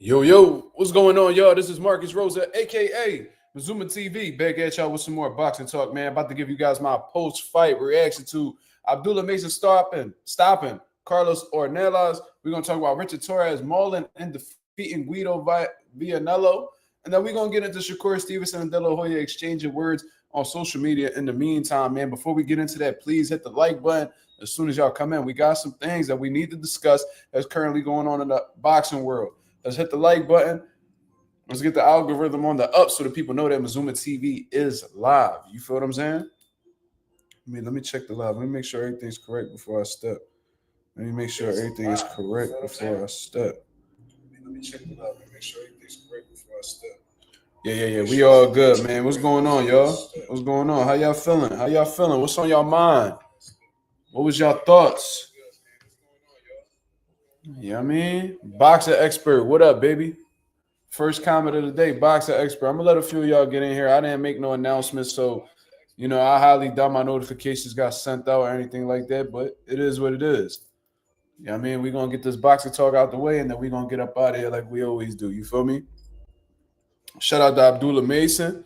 Yo, what's going on, y'all? This is Marcus Rosa, aka Mazuma TV, back at y'all with some more boxing talk, man. About to give you guys my post-fight reaction to Abdullah Mason stopping Carlos Ornelas. We're gonna talk about Richard Torrez mauling and defeating Guido Vianello, and then we're gonna get into Shakur Stevenson and De La Hoya exchanging words on social media. In the meantime, man, before we get into that, please hit the like button. As soon as y'all come in, we got some things that we need to discuss that's currently going on in the boxing world. Let's hit the like button. Let's get the algorithm on the up so that people know that Mazuma TV is live. You feel what I'm saying? Let me check the live. Let me make sure everything's correct before I step. Let me make sure everything is correct before I step. Let me check the live. Let me make sure everything's correct before I step. Yeah. We all good, man. What's going on, y'all? What's going on? How y'all feeling? What's on y'all mind? What was y'all thoughts? Yeah, I mean, boxer expert. What up, baby? First comment of the day, boxer expert. I'm gonna let a few of y'all get in here. I didn't make no announcements, so I highly doubt my notifications got sent out or anything like that. But it is what it is. Yeah, I mean, we're gonna get this boxer talk out the way, and then we're gonna get up out of here like we always do. You feel me? Shout out to Abdullah Mason.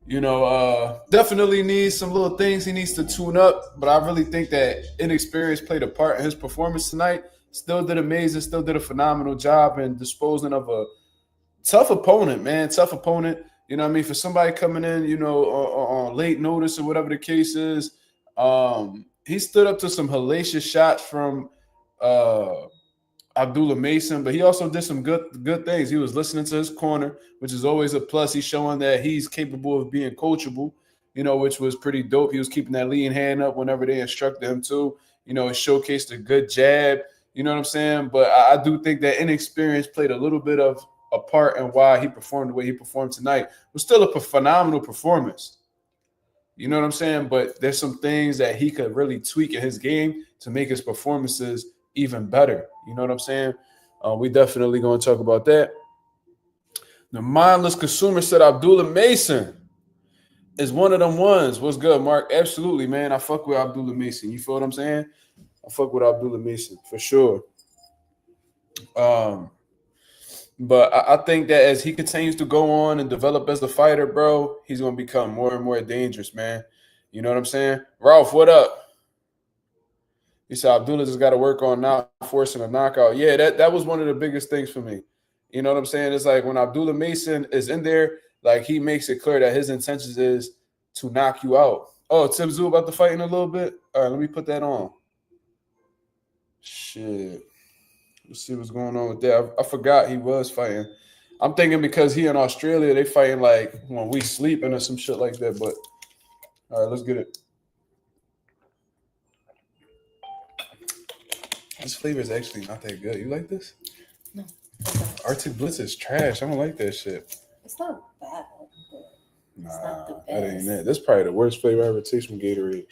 Definitely needs some little things he needs to tune up, but I really think that inexperience played a part in his performance tonight. Still did amazing, still did a phenomenal job in disposing of a tough opponent, man. Tough opponent. You know what I mean? For somebody coming in, on late notice or whatever the case is, he stood up to some hellacious shots from Abdullah Mason, but he also did some good things. He was listening to his corner, which is always a plus. He's showing that he's capable of being coachable, which was pretty dope. He was keeping that lean hand up whenever they instructed him to. It showcased a good jab. You know what I'm saying? But I do think that inexperience played a little bit of a part in why he performed the way he performed tonight. It was still a phenomenal performance. You know what I'm saying? But there's some things that he could really tweak in his game to make his performances even better. You know what I'm saying? We definitely going to talk about that. The mindless consumer said Abdullah Mason is one of them ones. What's good, Mark? Absolutely, man. I fuck with Abdullah Mason. You feel what I'm saying? I fuck with Abdullah Mason for sure. But I think that as he continues to go on and develop as a fighter, bro, he's going to become more and more dangerous, man. You know what I'm saying? Ralph, what up? He said Abdullah just got to work on not forcing a knockout. Yeah, that was one of the biggest things for me. You know what I'm saying? It's like when Abdullah Mason is in there, like he makes it clear that his intentions is to knock you out. Oh, Tim Zoo about to fight in a little bit? All right, let me put that on. Shit. Let's see what's going on with that. I forgot he was fighting. I'm thinking because he in Australia, they fighting like when we sleeping or some shit like that. But all right, let's get it. This flavor is actually not that good. You like this? No. Arctic Blitz is trash. I don't like that shit. It's not bad. Nah, that ain't it. That's probably the worst flavor I ever tasted from Gatorade.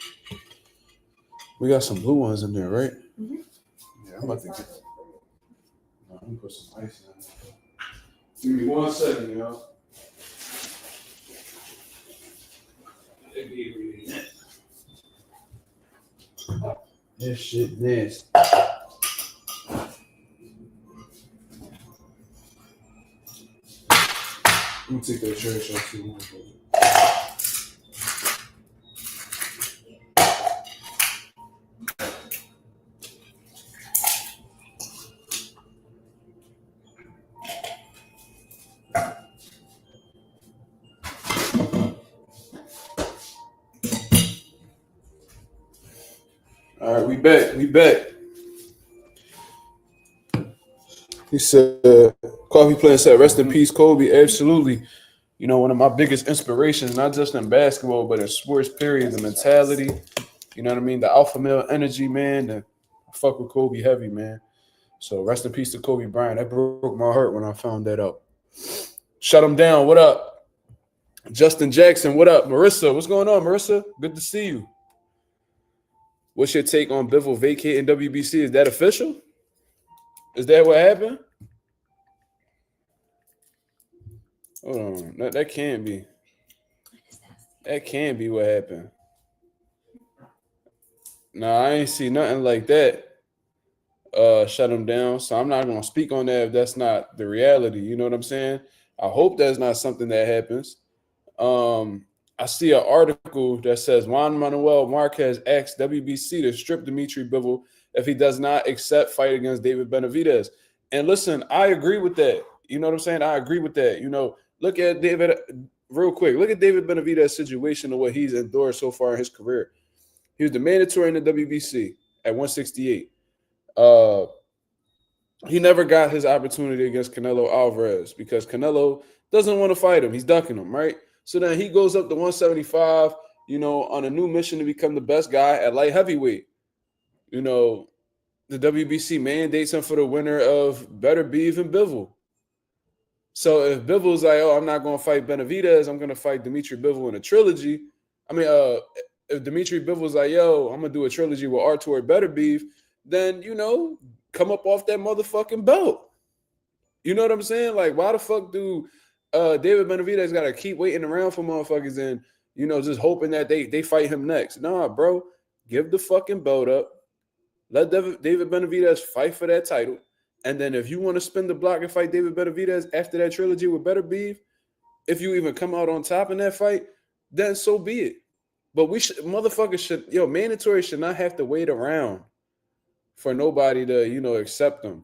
We got some blue ones in there, right? Mm-hmm. Yeah, I'm about to get. I'm gonna put some ice in there. Give me 1 second, y'all. This shit nasty. Let me take that trash out too. All right, we back. He said, Coffee Player said, rest in peace, Kobe. Absolutely. One of my biggest inspirations, not just in basketball, but in sports, period, the mentality, you know what I mean? The alpha male energy, man. I fuck with Kobe heavy, man. So rest in peace to Kobe Bryant. That broke my heart when I found that out. Shut him down. What up? Justin Jackson, what up? Marissa, what's going on, Marissa? Good to see you. What's your take on Bivol vacating WBC? Is that official? Is that what happened? Hold on. That can't be. That can't be what happened. Nah, I ain't see nothing like that. shut him down. So I'm not going to speak on that if that's not the reality. You know what I'm saying? I hope that's not something that happens. I see an article that says Juan Manuel Marquez asked WBC to strip Dimitri Bivol if he does not accept fight against David Benavidez. And listen, I agree with that. You know what I'm saying? I agree with that. You know, look at David real quick. Look at David Benavidez's situation and what he's endured so far in his career. He was the mandatory in the WBC at 168. He never got his opportunity against Canelo Alvarez because Canelo doesn't want to fight him. He's ducking him, right? So then he goes up to 175, you know, on a new mission to become the best guy at light heavyweight. You know, the WBC mandates him for the winner of Better Beef and Bivol. So if Bivol's like, oh, I'm not going to fight Benavidez, I'm going to fight Dimitri Bivol in a trilogy. I mean, if Dimitri Bivol's like, yo, I'm going to do a trilogy with Artur Better Beef, then, you know, come up off that motherfucking belt. You know what I'm saying? Like, why the fuck do David Benavidez got to keep waiting around for motherfuckers and, you know, just hoping that they fight him next? Nah, bro. Give the fucking belt up. Let David Benavidez fight for that title. And then if you want to spin the block and fight David Benavidez after that trilogy with Better Beef, if you even come out on top in that fight, then so be it. But motherfuckers should, mandatory should not have to wait around for nobody to, you know, accept them.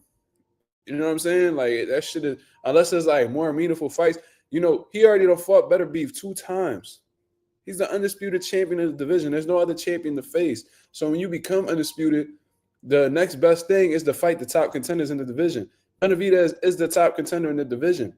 You know what I'm saying? Like, that shit is, unless it's like more meaningful fights. You know, he already done fought Better Beef 2 times. He's the undisputed champion of the division. There's no other champion to face. So when you become undisputed, the next best thing is to fight the top contenders in the division. Benavidez is the top contender in the division.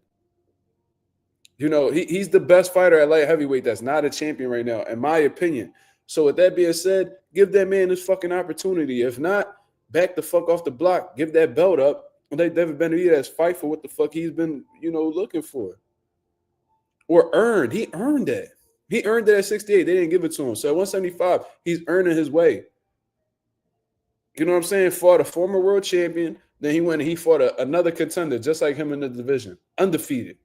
You know, he's the best fighter at light heavyweight that's not a champion right now, in my opinion. So with that being said, give that man his fucking opportunity. If not, back the fuck off the block. Give that belt up. And let David Benavidez fight for what the fuck he's been, you know, looking for. Or earned. He earned that. He earned it at 68. They didn't give it to him. So at 175, he's earning his way. You know what I'm saying? Fought a former world champion. Then he went and he fought another contender just like him in the division. Undefeated.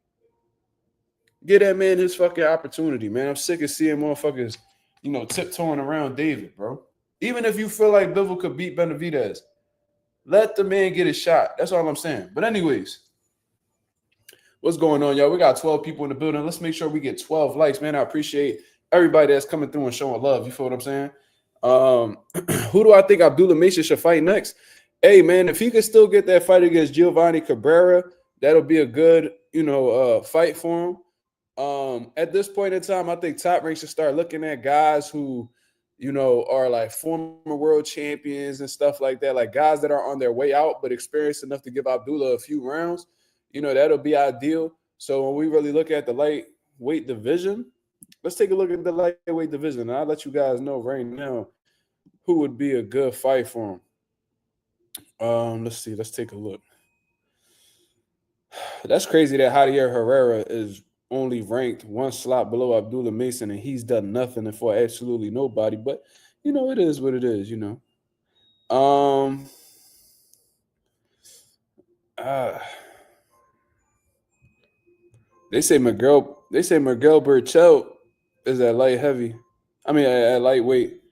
Get that man his fucking opportunity, man. I'm sick of seeing motherfuckers, you know, tiptoeing around David, bro. Even if you feel like Bivol could beat Benavidez, let the man get his shot. That's all I'm saying. But anyways, what's going on, y'all? We got 12 people in the building. Let's make sure we get 12 likes, man. I appreciate everybody that's coming through and showing love. You feel what I'm saying? Who do I think Abdullah Mason should fight next? Hey, man, if he could still get that fight against Giovanni Cabrera, that'll be a good, you know, fight for him. At this point in time, I think Top Rank should start looking at guys who, you know, are like former world champions and stuff like that, like guys that are on their way out but experienced enough to give Abdullah a few rounds. You know, that'll be ideal. So when we really look at the lightweight division, let's take a look at the lightweight division. And I'll let you guys know right now who would be a good fight for him. Let's see. Let's take a look. That's crazy that Javier Herrera is only ranked one slot below Abdullah Mason, and he's done nothing for absolutely nobody. But, you know, it is what it is, you know. They say Miguel Burchell is at light heavy. I mean, at lightweight.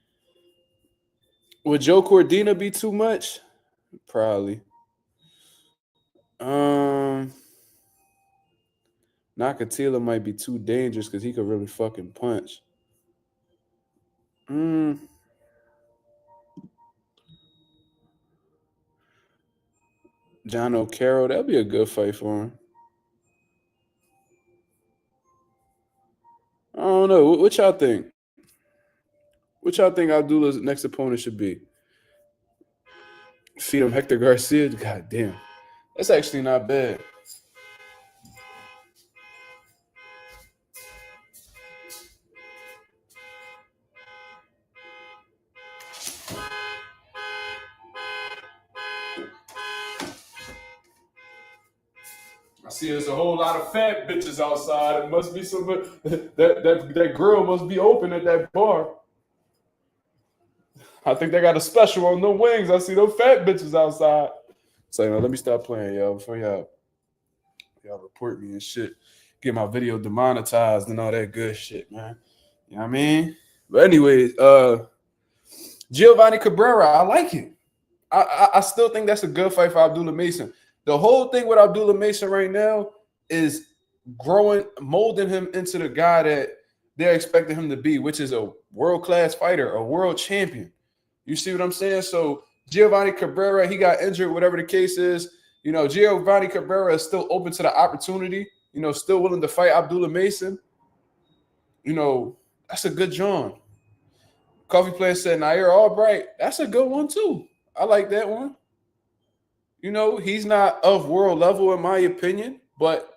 Would Joe Cordina be too much? Probably. Nakatila might be too dangerous because he could really fucking punch. John O'Carroll, that'd be a good fight for him. I don't know. What y'all think? What y'all think Abdullah's next opponent should be? Feed him Hector Garcia? God damn. That's actually not bad. I see there's a whole lot of fat bitches outside. It must be some that grill must be open at that bar. I think they got a special on the wings. I see those fat bitches outside. So, you know, let me stop playing, y'all, before y'all report me and shit. Get my video demonetized and all that good shit, man. You know what I mean? But anyways, Giovanni Cabrera, I like it. I still think that's a good fight for Abdullah Mason. The whole thing with Abdullah Mason right now is molding him into the guy that they're expecting him to be, which is a world-class fighter, a world champion. You see what I'm saying? So Giovanni Cabrera, he got injured, whatever the case is. Giovanni Cabrera is still open to the opportunity, still willing to fight Abdullah Mason. That's a good John. Coffee Player said, Nair Albright. That's a good one, too. I like that one. He's not of world level, in my opinion, but,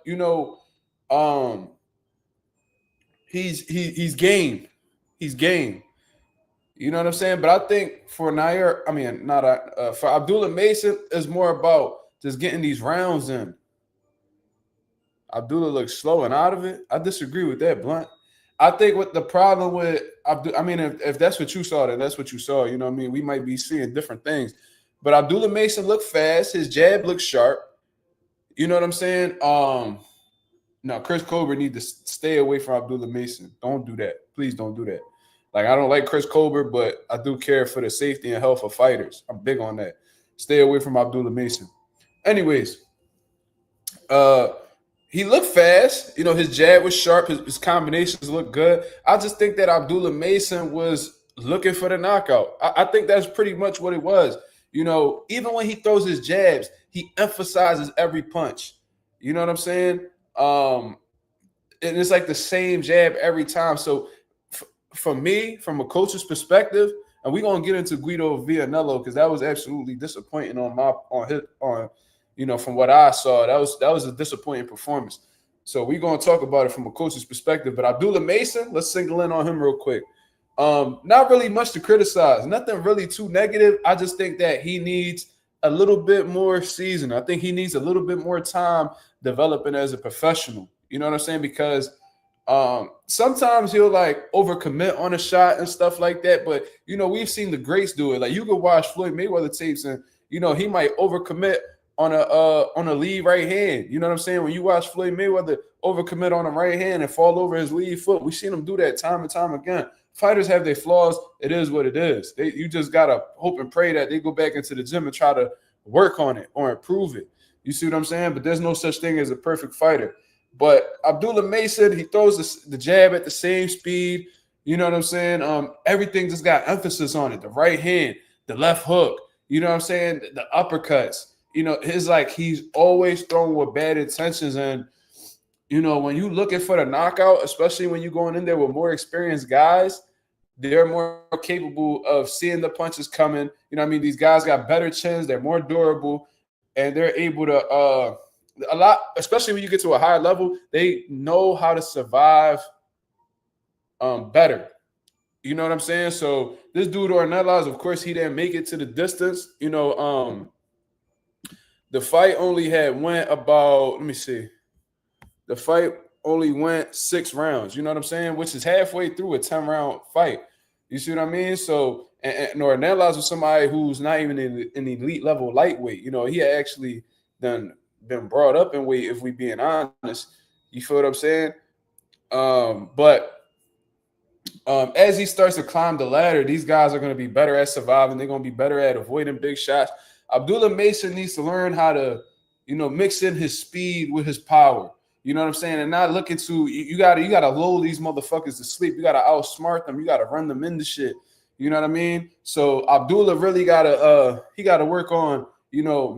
he's game. He's game. You know what I'm saying? But I think for Nair, for Abdullah Mason, it's more about just getting these rounds in. Abdullah looks slow and out of it. I disagree with that, Blunt. I think what the problem with if that's what you saw, then that's what you saw. You know what I mean? We might be seeing different things. But Abdullah Mason looked fast. His jab looked sharp. You know what I'm saying? No, Chris Colbert needs to stay away from Abdullah Mason. Don't do that. Please don't do that. Like, I don't like Chris Colbert, but I do care for the safety and health of fighters. I'm big on that. Stay away from Abdullah Mason. Anyways, he looked fast. His jab was sharp. His combinations looked good. I just think that Abdullah Mason was looking for the knockout. I think that's pretty much what it was. Even when he throws his jabs, he emphasizes every punch. You know what I'm saying? And it's like the same jab every time. So for me, from a coach's perspective, and we're gonna get into Guido Vianello because that was absolutely disappointing from what I saw. That was a disappointing performance. So we're gonna talk about it from a coach's perspective. But Abdullah Mason, let's single in on him real quick. Not really much to criticize. Nothing really too negative. I just think that he needs a little bit more season. I think he needs a little bit more time developing as a professional. You know what I'm saying? Because sometimes he'll like overcommit on a shot and stuff like that. But we've seen the greats do it. Like, you could watch Floyd Mayweather tapes and he might overcommit on a lead right hand. You know what I'm saying? When you watch Floyd Mayweather overcommit on a right hand and fall over his lead foot, we've seen him do that time and time again. Fighters have their flaws. It is what it is. You just gotta hope and pray that they go back into the gym and try to work on it or improve it. You see what I'm saying? But there's no such thing as a perfect fighter. But Abdullah Mason, he throws the jab at the same speed. You know what I'm saying? Everything just got emphasis on it. The right hand, the left hook. You know what I'm saying? The uppercuts. He's always throwing with bad intentions. And, when you looking for the knockout, especially when you're going in there with more experienced guys, they're more capable of seeing the punches coming. These guys got better chins. They're more durable. And they're able to a lot, especially when you get to a higher level, they know how to survive better. You know what I'm saying? So this dude Ornelas, of course, he didn't make it to the distance. The fight only went about, let me see. The fight only went 6 rounds. You know what I'm saying? Which is halfway through a 10-round fight. You see what I mean? So, and Ornelas was somebody who's not even in elite level lightweight. He had actually been brought up in weight, if we being honest. You feel what I'm saying? But as he starts to climb the ladder, these guys are going to be better at surviving. They're going to be better at avoiding big shots. Abdullah Mason needs to learn how to, mix in his speed with his power. You know what I'm saying? And not looking to you gotta lull these motherfuckers to sleep. You gotta outsmart them. You gotta run them into shit. You know what I mean? So Abdullah really gotta work on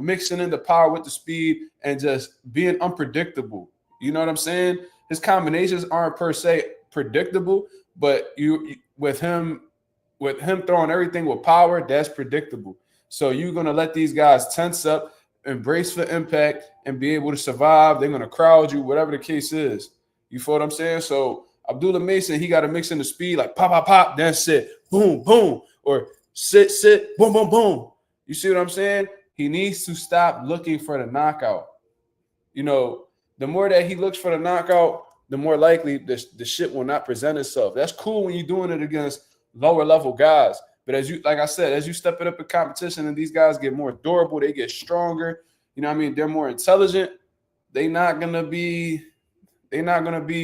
mixing in the power with the speed and just being unpredictable. You know what I'm saying? His combinations aren't per se predictable, but with him throwing everything with power, that's predictable. So you're gonna let these guys tense up, embrace the impact, and be able to survive. They're going to crowd you, whatever the case is. You feel what I'm saying? So Abdullah Mason, he got to mix in the speed, like pop, pop, pop, then sit, boom, boom, or sit, boom, boom, boom. You see what I'm saying? He needs to stop looking for the knockout. The more that he looks for the knockout, the more likely the shit will not present itself. That's cool when you're doing it against lower level guys. But as you step it up in competition and these guys get more durable, they get stronger. They're more intelligent. They're not gonna be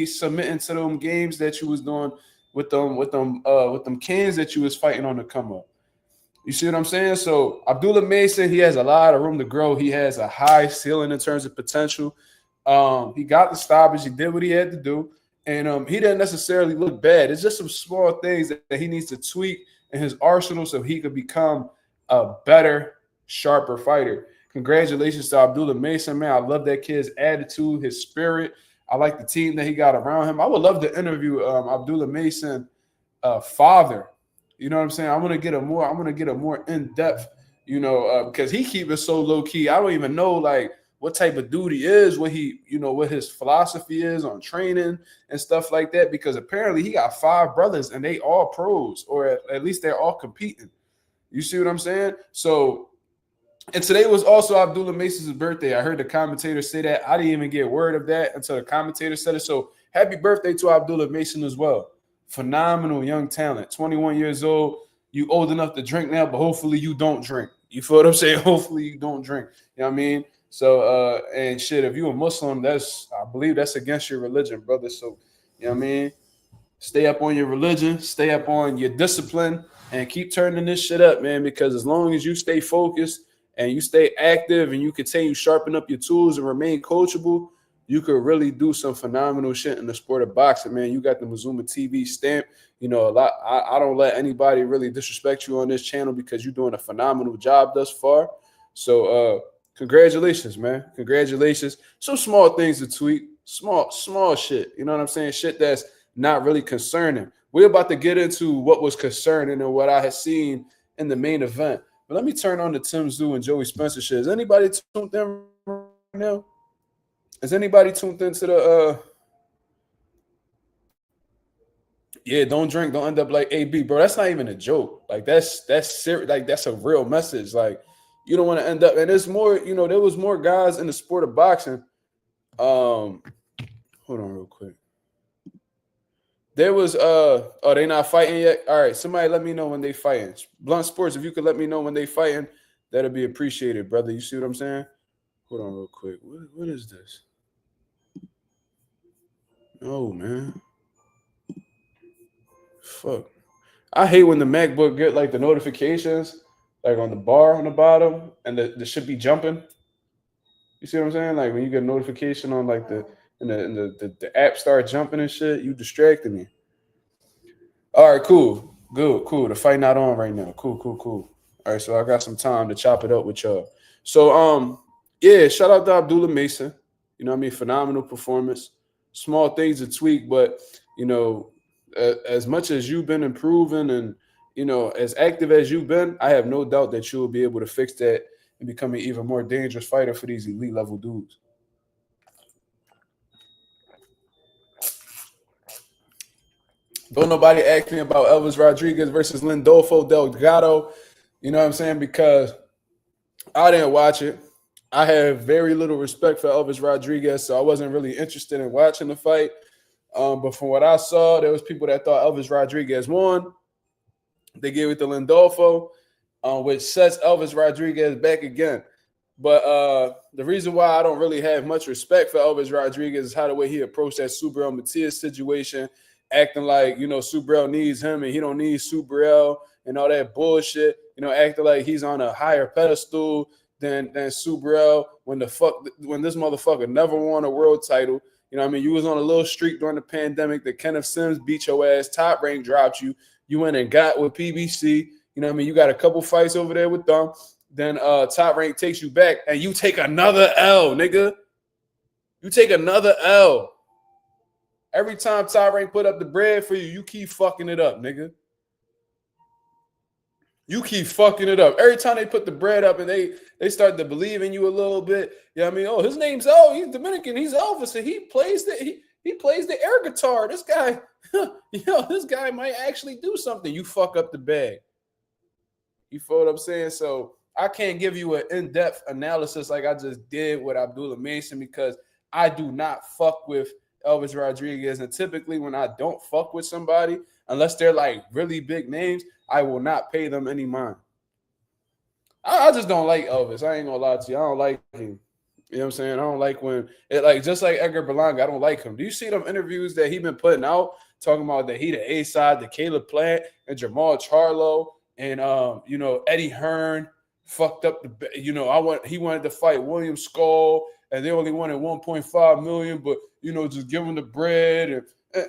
submitting to them games that you was doing with them cans that you was fighting on the come up. You see what I'm saying? So Abdullah Mason, he has a lot of room to grow. He has a high ceiling in terms of potential. He got the stoppage. He did what he had to do. And he didn't necessarily look bad. It's just some small things that he needs to tweak in his arsenal so he could become a better, sharper fighter. Congratulations to Abdullah Mason, man. I love that kid's attitude, his spirit. I like the team that he got around him. I would love to interview Abdullah Mason father. You know what I'm saying? I want to get a more in depth, because he keep it so low key. I don't even know like what type of dude he is, what his philosophy is on training and stuff like that. Because apparently he got 5 brothers and they all pros, or at least they're all competing. You see what I'm saying? So, and today was also Abdullah Mason's birthday. I heard the commentator say that. I didn't even get word of that until the commentator said it. So happy birthday to Abdullah Mason as well. Phenomenal young talent, 21 years old. You old enough to drink now, but hopefully you don't drink. You feel what I'm saying? Hopefully you don't drink. You know what I mean? So, and shit, if you're a Muslim, I believe that's against your religion, brother. So, you know what I mean? Stay up on your religion, stay up on your discipline, and keep turning this shit up, man, because as long as you stay focused and you stay active and you continue sharpen up your tools and remain coachable, you could really do some phenomenal shit in the sport of boxing, man. You got the Mazuma TV stamp. A lot. I don't let anybody really disrespect you on this channel because you're doing a phenomenal job thus far. So, congratulations, man. Congratulations. Some small things to tweak, small shit. You know what I'm saying? Shit that's not really concerning. We're about to get into what was concerning and what I had seen in the main event. But let me turn on the Tim Tszyu and Joey Spencer shit. Is anybody tuned in right now? Is anybody tuned into the yeah, don't drink, don't end up like AB, bro. That's not even a joke. Like that's serious. Like that's a real message. Like you don't want to end up, and there's more, there was more guys in the sport of boxing. Hold on real quick. There was they not fighting yet? All right, somebody let me know when they fighting. Blunt Sports, if you could let me know when they fighting, that'd be appreciated, brother. You see what I'm saying? Hold on real quick. What is this? Oh, man. Fuck. I hate when the MacBook get like the notifications like on the bar on the bottom and the shit be jumping. You see what I'm saying? Like when you get a notification on like the app start jumping and shit, you distracted me. All right, cool. Good, cool. The fight not on right now. Cool. All right, so I got some time to chop it up with y'all. So yeah, shout out to Abdullah Mason. You know what I mean? Phenomenal performance. Small things to tweak, but as much as you've been improving and as active as you've been, I have no doubt that you will be able to fix that and become an even more dangerous fighter for these elite level dudes. Don't nobody ask me about Elvis Rodriguez versus Lindolfo Delgado. You know what I'm saying? Because I didn't watch it. I have very little respect for Elvis Rodriguez, so I wasn't really interested in watching the fight. But from what I saw, there was people that thought Elvis Rodriguez won. They gave it to Lindolfo, which sets Elvis Rodriguez back again. But the reason why I don't really have much respect for Elvis Rodriguez is how the way he approached that Subriel Matias situation, acting like, Subriel needs him and he don't need Subriel and all that bullshit, acting like he's on a higher pedestal than Subriel when this motherfucker never won a world title. You know what I mean? You was on a little streak during the pandemic that Kenneth Sims beat your ass, Top Rank dropped you. You went and got with PBC. You know what I mean? You got a couple fights over there with them. Then Top Rank takes you back and you take another L, nigga. You take another L. Every time Top Rank put up the bread for you, you keep fucking it up, nigga. You keep fucking it up. Every time they put the bread up and they start to believe in you a little bit. You know what I mean? Oh, his name's he's Dominican. He's Elvis. And he plays the air guitar. This guy, this guy might actually do something. You fuck up the bag. You feel what I'm saying? So I can't give you an in-depth analysis like I just did with Abdullah Mason because I do not fuck with Elvis Rodriguez. And typically when I don't fuck with somebody, unless they're like really big names, I will not pay them any mind. I just don't like Elvis. I ain't gonna lie to you. I don't like him. You know what I'm saying? I don't like when just like Edgar Berlanga, I don't like him. Do you see them interviews that he been putting out talking about that he the A-side, the Caleb Plant and Jamal Charlo And you know, Eddie Hearn fucked up the, you know, he wanted to fight William Skull, and they only wanted 1.5 million, but you know, just give him the bread. And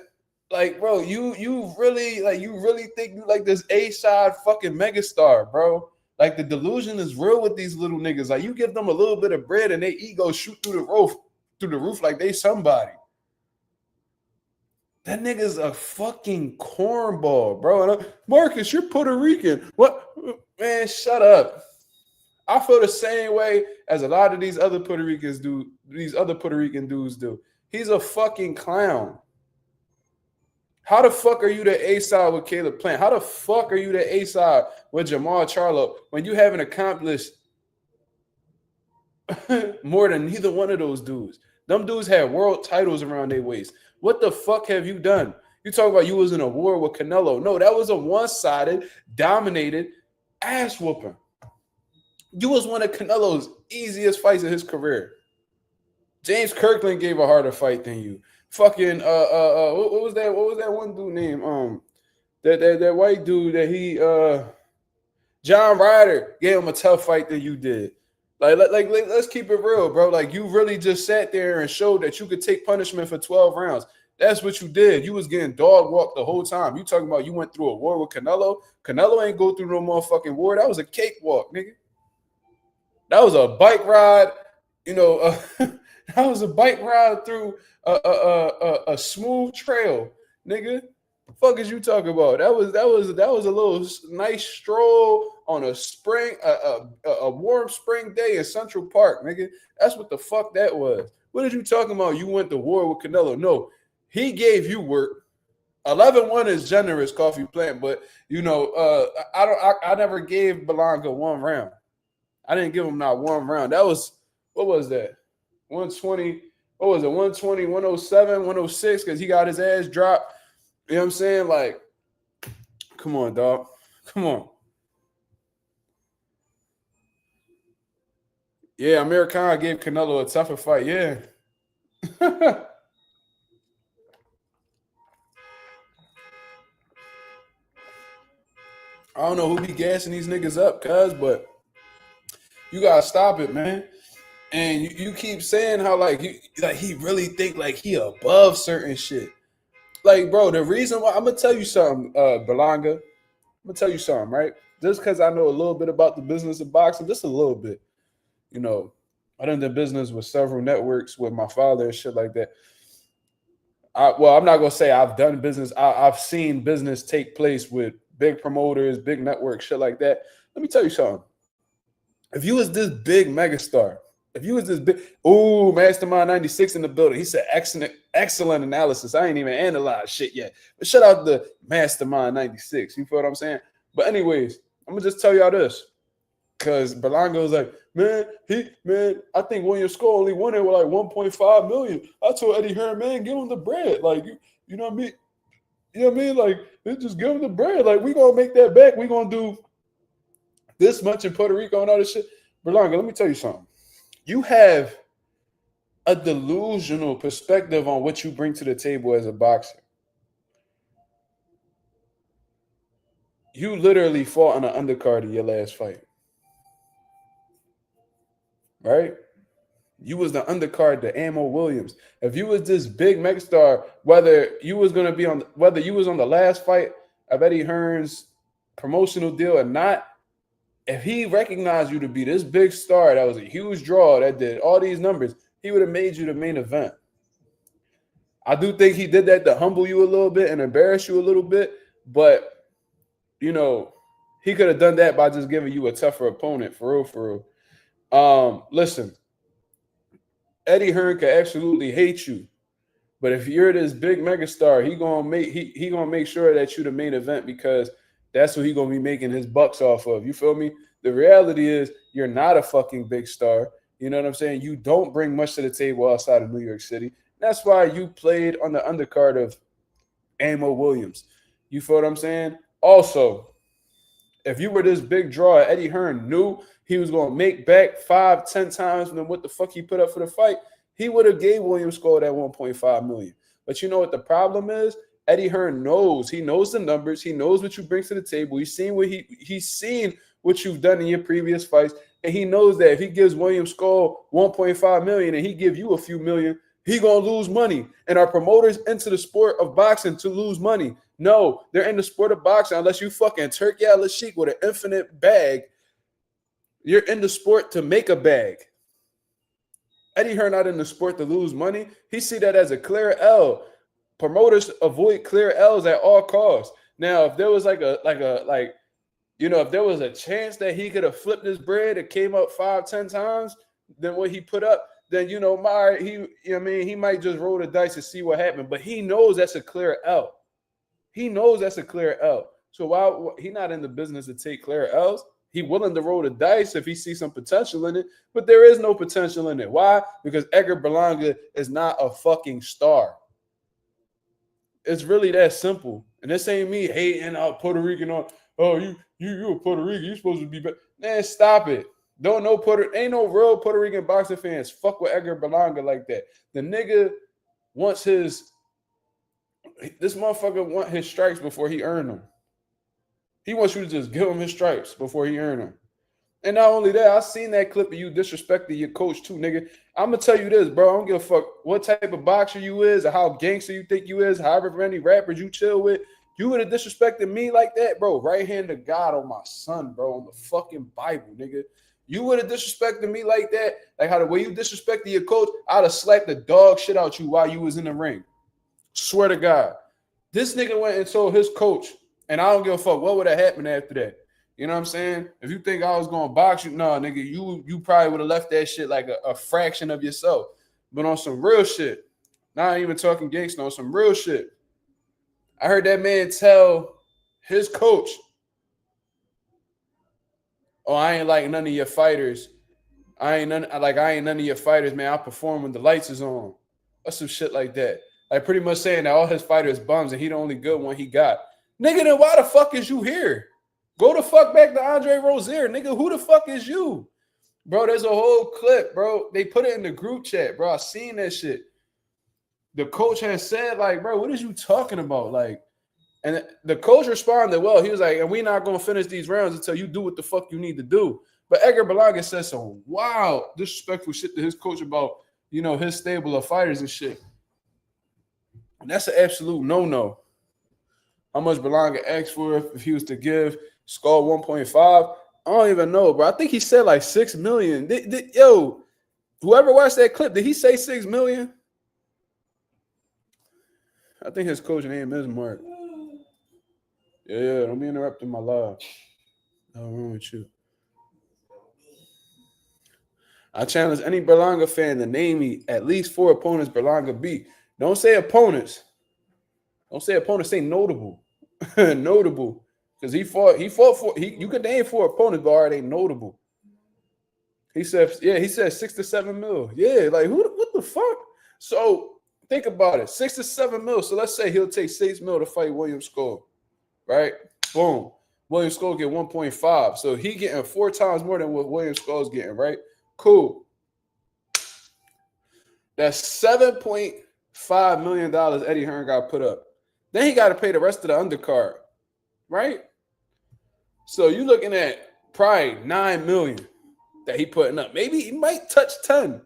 like, bro, you really think you like this A-side fucking megastar, bro? Like, the delusion is real with these little niggas. Like, you give them a little bit of bread and they ego shoot through the roof like they somebody. That nigga's a fucking cornball, bro. Marcus, you're Puerto Rican. What? Man, shut up. I feel the same way as a lot of these other Puerto Ricans do. These other Puerto Rican dudes do. He's a fucking clown. How the fuck are you the A-side with Caleb Plant? How the fuck are you the A-side with Jamal Charlo when you haven't accomplished more than neither one of those dudes? Them dudes had world titles around their waist. What the fuck have you done? You talk about you was in a war with Canelo. No, that was a one-sided, dominated ass whooping. You was one of Canelo's easiest fights of his career. James Kirkland gave a harder fight than you. Fucking what was that one dude name? That white dude that he John Ryder gave him a tough fight than you did. Like let's keep it real, bro. Like, you really just sat there and showed that you could take punishment for 12 rounds. That's what you did. You was getting dog walked the whole time. You talking about you went through a war with Canelo. Canelo ain't go through no motherfucking war. That was a cakewalk, nigga. That was a bike ride, you know. That was a bike ride through a smooth trail, nigga. The fuck is you talking about? That was a little nice stroll on a spring, a warm spring day in Central Park, nigga. That's what the fuck that was. What are you talking about? You went to war with Canelo? No, he gave you work. 11-1 is generous, Coffee Plant, but you know, I never gave Belonga one round. I didn't give him not one round. That was, what was that? 120. What was it? 120, 107, 106, because he got his ass dropped. You know what I'm saying? Like, come on, dog. Come on. Yeah, Amir Khan gave Canelo a tougher fight. Yeah. I don't know who be gassing these niggas up, cuz, but you gotta stop it, man. And you keep saying how like he really think like he above certain shit. Like, bro, the reason why, I'm gonna tell you something, Belonga. I'm gonna tell you something, right? Just because I know a little bit about the business of boxing, just a little bit. You know, I done done business with several networks with my father and shit like that. I'm not gonna say I've done business. I've seen business take place with big promoters, big networks, shit like that. Let me tell you something. If you was this big megastar, if you was this big, Mastermind 96 in the building. He said excellent analysis. I ain't even analyzed shit yet. But shout out to Mastermind 96. You feel what I'm saying? But anyways, I'm gonna just tell y'all this. Because Berlanga was like, man, I think William Skull only won it with like 1.5 million. I told Eddie Hearn, man, give him the bread. Like, you know what I mean? You know what I mean? Like, just give him the bread. Like, we gonna make that back. We gonna do this much in Puerto Rico and all this shit. Berlanga, let me tell you something. You have a delusional perspective on what you bring to the table as a boxer. You literally fought on an undercard in your last fight. Right? You was the undercard to Ammo Williams. If you was this big megastar, whether you was on the last fight of Eddie Hearn's promotional deal or not, if he recognized you to be this big star, that was a huge draw, that did all these numbers, he would have made you the main event. I do think he did that to humble you a little bit and embarrass you a little bit, but you know, he could have done that by just giving you a tougher opponent, for real. Listen, Eddie Hearn could absolutely hate you, but if you're this big megastar, he gonna make sure that you the main event, because that's what he gonna be making his bucks off of. You feel me? The reality is you're not a fucking big star. You know what I'm saying? You don't bring much to the table outside of New York City. That's why you played on the undercard of Ammo Williams. You feel what I'm saying? Also, if you were this big draw, Eddie Hearn knew he was going to make back 5-10 times than what the fuck he put up for the fight, he would have gave William Skull that 1.5 million. But you know what the problem is? Eddie Hearn knows. He knows the numbers. He knows what you bring to the table. He's seen what you've done in your previous fights, and he knows that if he gives William Skull 1.5 million and he give you a few million, he gonna lose money. And our promoters into the sport of boxing to lose money. No, they're in the sport of boxing unless you fucking Turkey al-Sheikh with an infinite bag. You're in the sport to make a bag. Eddie Hearn not in the sport to lose money. He see that as a clear L. Promoters avoid clear L's at all costs. Now, if there was if there was a chance that he could have flipped his bread, it came up 5-10 times than what he put up, then he might just roll the dice and see what happened. But he knows that's a clear L. He knows that's a clear L. So why he not in the business to take clear L's? He willing to roll the dice if he sees some potential in it, but there is no potential in it. Why? Because Edgar Berlanga is not a fucking star. It's really that simple. And this ain't me hating out Puerto Rican on, oh, you a Puerto Rican, you supposed to be better. Man, stop it. Ain't no real Puerto Rican boxing fans fuck with Edgar Berlanga like that. The nigga wants this motherfucker want his stripes before he earned them. He wants you to just give him his stripes before he earn them. And not only that, I seen that clip of you disrespecting your coach too, nigga. I'm going to tell you this, bro. I don't give a fuck what type of boxer you is or how gangster you think you is, however many rappers you chill with. You would have disrespected me like that, bro. Right hand of God on my son, bro, on the fucking Bible, nigga. You would have disrespected me like that. Like how the way you disrespected your coach, I'd have slapped the dog shit out you while you was in the ring. Swear to God. This nigga went and told his coach, and I don't give a fuck what would have happened after that. You know what I'm saying? If you think I was going to box you, no, nigga, you probably would have left that shit like a fraction of yourself. But on some real shit, not even talking gangster, on some real shit, I heard that man tell his coach, oh, I ain't like none of your fighters. I ain't none of your fighters, man. I perform when the lights is on. Or some shit like that. Like pretty much saying that all his fighters bums and he the only good one he got. Nigga, then why the fuck is you here? Go the fuck back to Andre Rozier. Nigga, who the fuck is you? Bro, there's a whole clip, bro. They put it in the group chat, bro. I seen that shit. The coach has said, like, bro, what is you talking about? Like, and the coach responded well. He was like, and we not going to finish these rounds until you do what the fuck you need to do. But Edgar Berlanga said some wild, disrespectful shit to his coach about, his stable of fighters and shit. And that's an absolute no-no. How much Berlanga asked for if he was to give Skull 1.5? I don't even know, bro. I think he said like 6 million. Yo, whoever watched that clip, did he say 6 million? I think his coach name is Mark. Yeah, don't be interrupting my live. What's wrong with you? I challenge any Berlanga fan to name me at least 4 opponents Berlanga beat. Don't say opponents. Don't say opponents. Say notable. Notable. Because you could name 4 opponents, but are they notable? He said 6 to 7 mil. Yeah, like what the fuck? So think about it. 6 to 7 mil. So let's say he'll take 6 mil to fight William Skull. Right? Boom. William Skull get 1.5. So he getting 4 times more than what William Skull's getting, right? Cool. That's $7.5 million Eddie Hearn got put up. Then he got to pay the rest of the undercard, right? So you're looking at probably $9 million that he putting up. Maybe he might touch 10,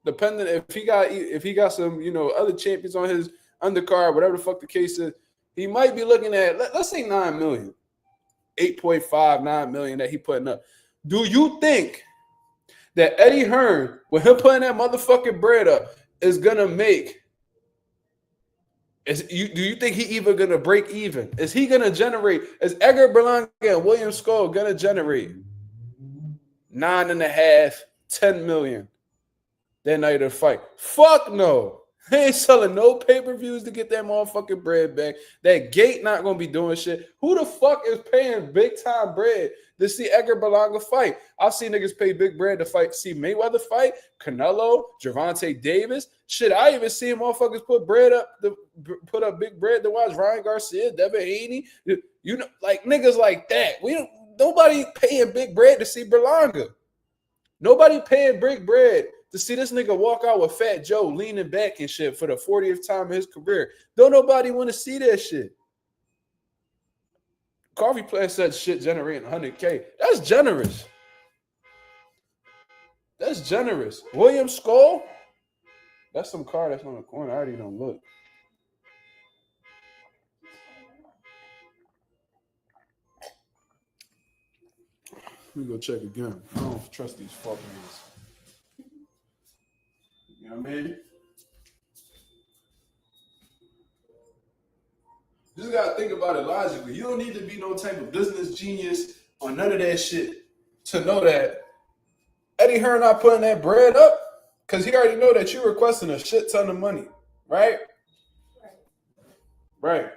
depending if he got some other champions on his undercard, whatever the fuck the case is. He might be looking at let's say 9 million, 8.5, 9 million that he putting up. Do you think that Eddie Hearn, with him putting that motherfucking bread up, is gonna make? Do you think he even gonna break even? Is he gonna generate? Is Edgar Berlanga and William Skull gonna generate 9.5, 10 million that night of the fight? Fuck no. They ain't selling no pay-per-views to get that motherfucking bread back. That gate not gonna be doing shit. Who the fuck is paying big time bread to see Edgar Berlanga fight? I've seen niggas pay big bread to see Mayweather fight, Canelo, Gervonta Davis. Shit, I even seen motherfuckers put up big bread to watch Ryan Garcia, Devin Haney. Like niggas like that. Nobody paying big bread to see Berlanga. Nobody paying big bread to see this nigga walk out with Fat Joe leaning back and shit for the 40th time in his career. Don't nobody want to see that shit. Coffee plant said shit generating 100K. That's generous. That's generous. William Skull? That's some car that's on the corner. I already don't look. Let me go check again. I don't trust these fuck niggas. You know what I mean? You just gotta think about it logically. You don't need to be no type of business genius or none of that shit to know that Eddie Hearn not putting that bread up because he already know that you're requesting a shit ton of money, right? Right.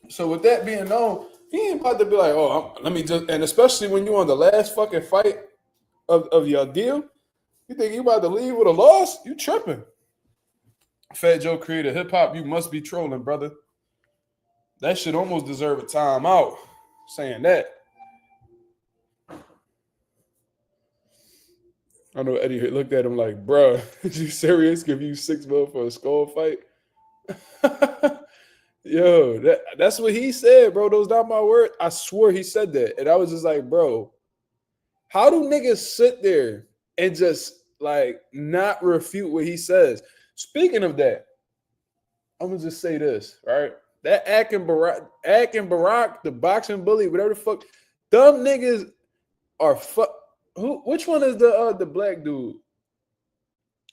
So with that being known, he ain't about to be like, oh, let me just, and especially when you're on the last fucking fight of your deal, you think you about to leave with a loss? You tripping. Fat Joe created hip hop, you must be trolling, brother. That shit almost deserve a timeout saying that. I know Eddie looked at him like, bro, is you serious? Give you $6 million for a skull fight? Yo, that's what he said, bro. Those not my words. I swear he said that. And I was just like, bro, how do niggas sit there and just like not refute what he says? Speaking of that, I'm gonna just say this, right? That Akin Barack, the boxing bully, whatever the fuck, dumb niggas are fuck. Who? Which one is the black dude?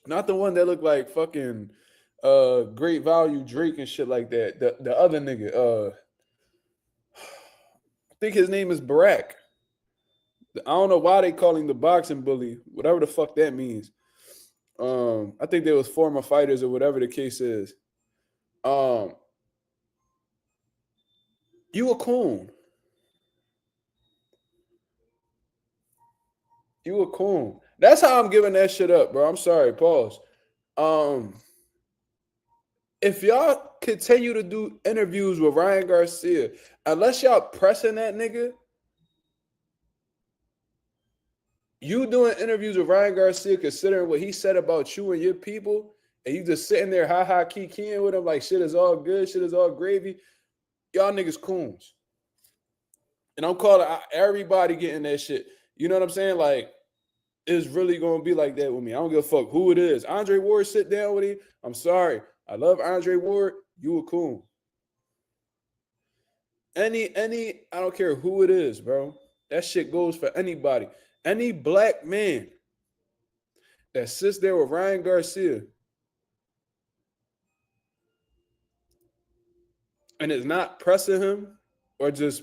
Not the one that looked like fucking Great Value Drake and shit like that. The other nigga. I think his name is Barack. I don't know why they call him the boxing bully, whatever the fuck that means. I think they was former fighters or whatever the case is. You a coon. You a coon. That's how I'm giving that shit up, bro. I'm sorry. Pause. If y'all continue to do interviews with Ryan Garcia, unless y'all pressing that nigga, you doing interviews with Ryan Garcia, considering what he said about you and your people, and you just sitting there kikiing with him like shit is all good, shit is all gravy, y'all niggas coons. And I'm calling everybody getting that shit. You know what I'm saying? Like, it's really going to be like that with me. I don't give a fuck who it is. Andre Ward, sit down with him. I'm sorry. I love Andre Ward. You a coon. I don't care who it is, bro. That shit goes for anybody. Any black man that sits there with Ryan Garcia and is not pressing him or just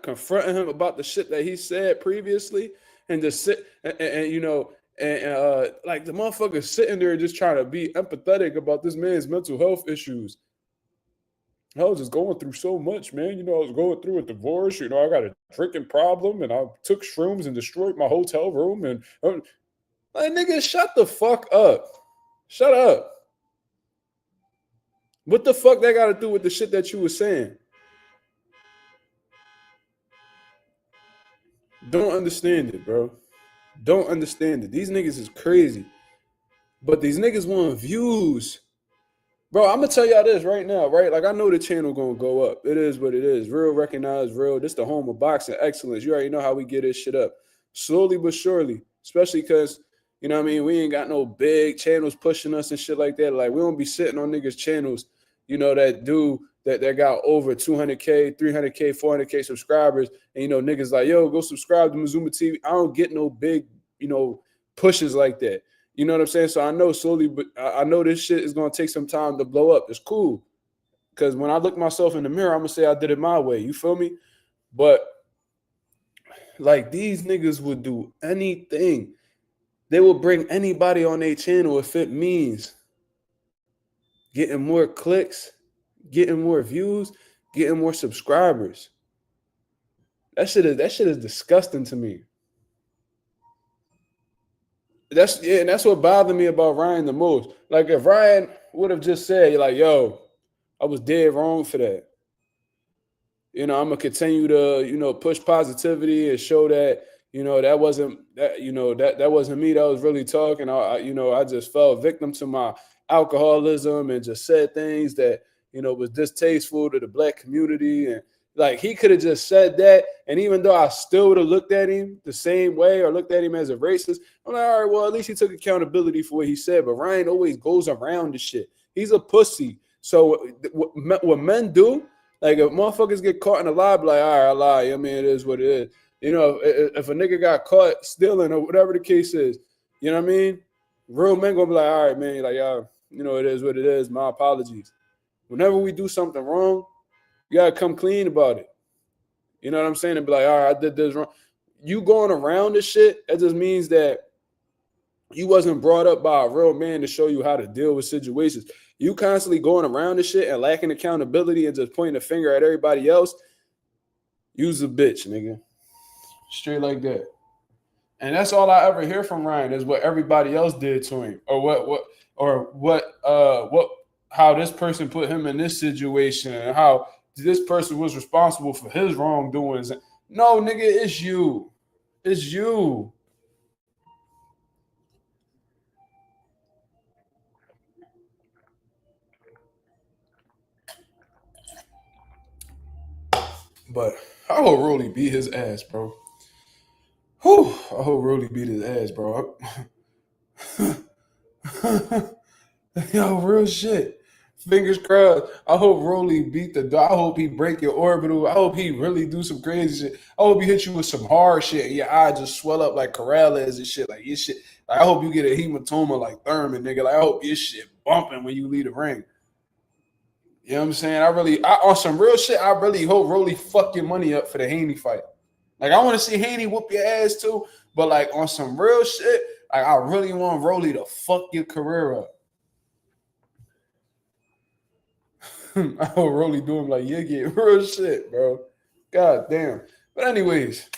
confronting him about the shit that he said previously and just sit and you know, and like the motherfucker sitting there just trying to be empathetic about this man's mental health issues. I was just going through so much, man. You know, I was going through a divorce. You know, I got a drinking problem, and I took shrooms and destroyed my hotel room. And like, nigga, shut the fuck up. Shut up. What the fuck that got to do with the shit that you were saying? Don't understand it, bro. Don't understand it. These niggas is crazy. But these niggas want views. Bro, I'm going to tell y'all this right now, right? Like, I know the channel going to go up. It is what it is. Real, recognized, real. This the home of boxing excellence. You already know how we get this shit up. Slowly but surely. Especially because, you know what I mean, we ain't got no big channels pushing us and shit like that. Like, we don't be sitting on niggas' channels, you know, that got over 200K, 300K, 400K subscribers. And, you know, niggas like, yo, go subscribe to Mazuma TV. I don't get no big, you know, pushes like that. You know what I'm saying? So I know slowly, but I know this shit is going to take some time to blow up. It's cool. Because when I look myself in the mirror, I'm going to say I did it my way. You feel me? But, like, these niggas would do anything. They will bring anybody on their channel if it means getting more clicks, getting more views, getting more subscribers. That shit is disgusting to me. And that's what bothered me about Ryan the most. Like, if Ryan would have just said, like, yo, I was dead wrong for that. You know, I'm gonna continue to, you know, push positivity and show that, that wasn't that wasn't me that was really talking. I just fell victim to my alcoholism and just said things that was distasteful to the black community. And like he could have just said that, and even though I still would have looked at him the same way or looked at him as a racist, I'm like, all right, well, at least he took accountability for what he said. But Ryan always goes around the shit. He's a pussy. So what men do, like if motherfuckers get caught in a lie, be like, all right, I lie. I mean, it is what it is. If a nigga got caught stealing or whatever the case is, you know what I mean? Real men gonna be like, all right, man, like, it is what it is. My apologies. Whenever we do something wrong, you gotta come clean about it. You know what I'm saying? And be like, all right, I did this wrong. You going around this shit, that just means that you wasn't brought up by a real man to show you how to deal with situations. You constantly going around this shit and lacking accountability and just pointing a finger at everybody else. You's a bitch, nigga. Straight like that. And that's all I ever hear from Ryan is what everybody else did to him, or how this person put him in this situation and how this person was responsible for his wrongdoings. No, nigga, it's you. It's you. But I hope Rolly beat his ass, bro. Whew, I hope Rolly beat his ass, bro. Yo, real shit. Fingers crossed. I hope Rolly beat the dog. I hope he break your orbital. I hope he really do some crazy shit. I hope he hit you with some hard shit and your eye just swell up like Corrales and shit. Like your shit. Like, I hope you get a hematoma like Thurman, nigga. Like I hope your shit bumping when you leave the ring. You know what I'm saying? On some real shit, I really hope Rolly fuck your money up for the Haney fight. Like, I want to see Haney whoop your ass too, but like on some real shit, like I really want Rolly to fuck your career up. I hope Rolly do him like you get real shit, bro. God damn. But anyways,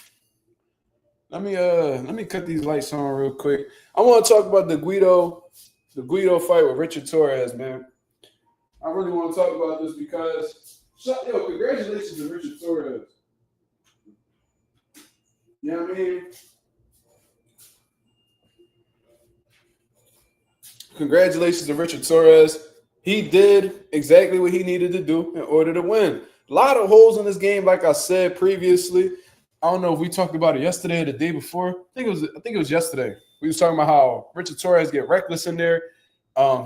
let me cut these lights on real quick. I want to talk about the Guido fight with Richard Torrez, man. I really want to talk about this because, congratulations to Richard Torrez. You know what I mean? Congratulations to Richard Torrez. He did exactly what he needed to do in order to win. A lot of holes in this game, like I said previously. I don't know if we talked about it yesterday or the day before. I think it was yesterday. We was talking about how Richard Torrez get reckless in there.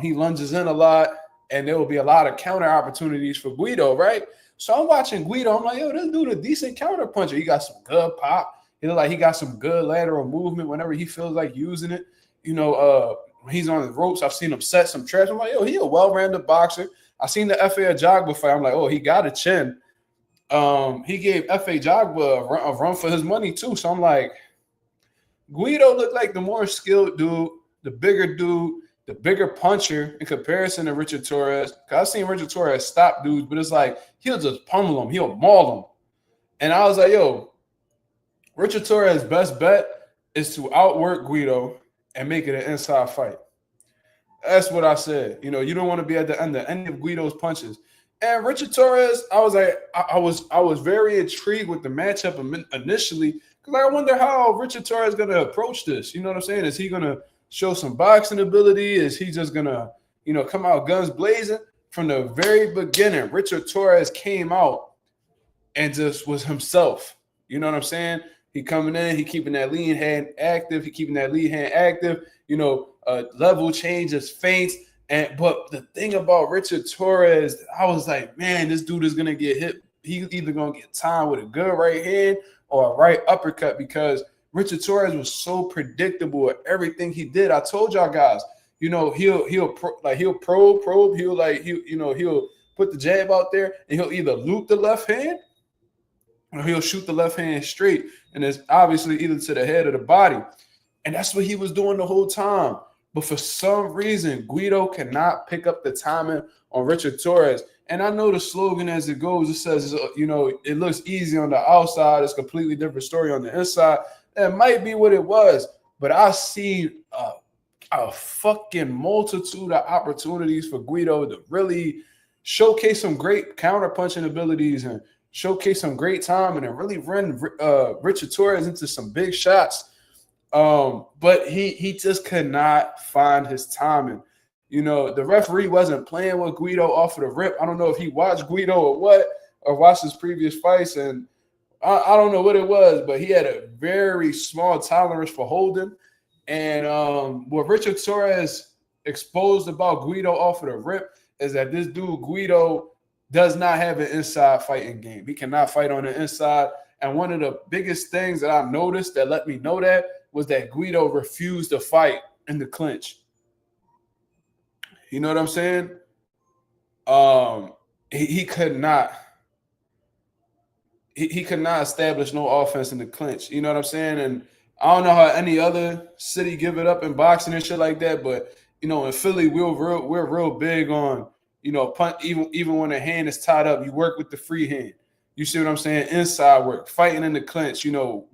He lunges in a lot, and there will be a lot of counter opportunities for Guido, right? So I'm watching Guido. I'm like, yo, this dude a decent counter puncher. He got some good pop. He look like he got some good lateral movement whenever he feels like using it. When he's on the ropes, I've seen him set some traps. I'm like, yo, he a well-rounded boxer. I seen the F.A. Ajagba fight. I'm like, oh, he got a chin. He gave F.A. Ajagba a run for his money too. So I'm like, Guido looked like the more skilled dude, the bigger puncher in comparison to Richard Torrez. Because I've seen Richard Torrez stop dudes, but it's like he'll just pummel them. He'll maul them. And I was like, yo, Richard Torrez's best bet is to outwork Guido and make it an inside fight. That's what I said. You don't want to be at the end of any of Guido's punches. And Richard Torrez, I was like, I was very intrigued with the matchup initially because I wonder how Richard Torrez is going to approach this. You know what I'm saying? Is he going to show some boxing ability? Is he just going to, come out guns blazing? From the very beginning, Richard Torrez came out and just was himself. You know what I'm saying? He coming in, he keeping that lead hand active. Level changes, feints. But the thing about Richard Torrez, I was like, man, this dude is going to get hit. He's either going to get timed with a good right hand or a right uppercut because Richard Torrez was so predictable at everything he did. I told y'all guys, he'll probe, he'll put the jab out there and he'll either loop the left hand or he'll shoot the left hand straight. And it's obviously either to the head or the body. And that's what he was doing the whole time. But for some reason, Guido cannot pick up the timing on Richard Torrez. And I know the slogan as it goes, it says, it looks easy on the outside. It's a completely different story on the inside. That might be what it was. But I see a fucking multitude of opportunities for Guido to really showcase some great counter-punching abilities and showcase some great timing and really run Richard Torrez into some big shots. But he just could not find his timing. You know, the referee wasn't playing with Guido off of the rip. I don't know if he watched Guido or what, or watched his previous fights, and I don't know what it was, but he had a very small tolerance for holding. And what Richard Torrez exposed about Guido off of the rip is that this dude Guido does not have an inside fighting game. He cannot fight on the inside. And one of the biggest things that I noticed that let me know that was that Guido refused to fight in the clinch. You know what I'm saying? He could not. He could not establish no offense in the clinch. You know what I'm saying? And I don't know how any other city give it up in boxing and shit like that, but you know, in Philly, we're real big on, you know, punt, even when the hand is tied up, you work with the free hand. You see what I'm saying? Inside work, fighting in the clinch, you know,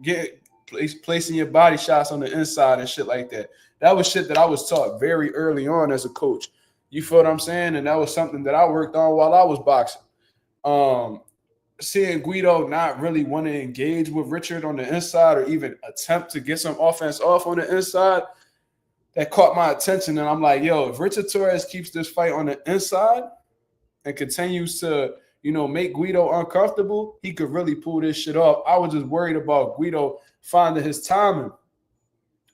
placing your body shots on the inside and shit like that. That was shit that I was taught very early on as a coach. You feel what I'm saying? And that was something that I worked on while I was boxing. Seeing Guido not really want to engage with Richard on the inside or even attempt to get some offense off on the inside, that caught my attention. And I'm like, yo, if Richard Torrez keeps this fight on the inside and continues to, you know, make Guido uncomfortable, he could really pull this shit off. I was just worried about Guido finding his timing.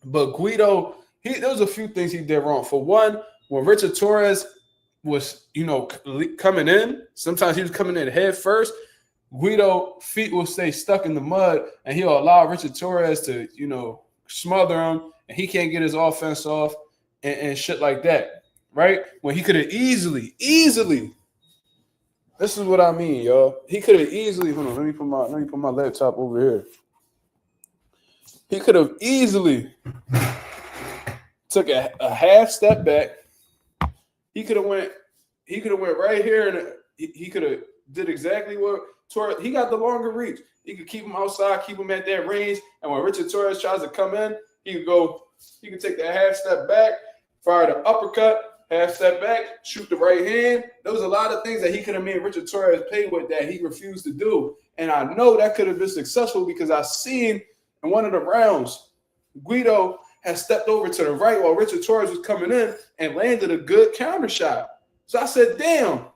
But Guido, there was a few things he did wrong. For one, when Richard Torrez was, you know, coming in, sometimes he was coming in head first, Guido feet will stay stuck in the mud and he'll allow Richard Torrez to, you know, smother him and he can't get his offense off and shit like that, right? When he could have easily, this is what I mean, y'all. He could have easily, hold on, let me put my laptop over here. He could have easily took a half step back. He could have went right here and he could have did exactly what Torrez. He got the longer reach. He could keep him outside, keep him at that range. And when Richard Torrez tries to come in, he could take that half step back, fire the uppercut, half step back, shoot the right hand. There was a lot of things that he could have made Richard Torrez pay with that he refused to do. And I know that could have been successful because I seen in one of the rounds, Guido had stepped over to the right while Richard Torrez was coming in and landed a good counter shot. So I said, damn,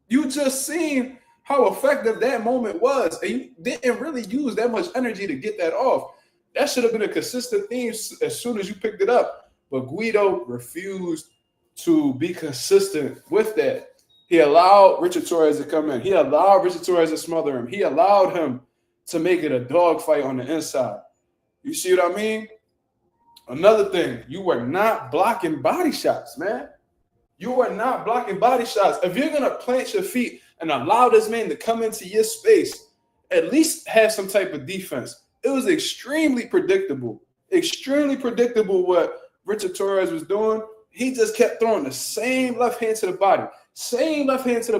you just seen how effective that moment was. And you didn't really use that much energy to get that off. That should have been a consistent theme as soon as you picked it up. But Guido refused to be consistent with that. He allowed Richard Torrez to come in. He allowed Richard Torrez to smother him. He allowed him to make it a dogfight on the inside. You see what I mean? Another thing, you were not blocking body shots, man. You were not blocking body shots. If you're going to plant your feet and allow this man to come into your space, at least have some type of defense. It was extremely predictable what Richard Torrez was doing. He just kept throwing the same left hand to the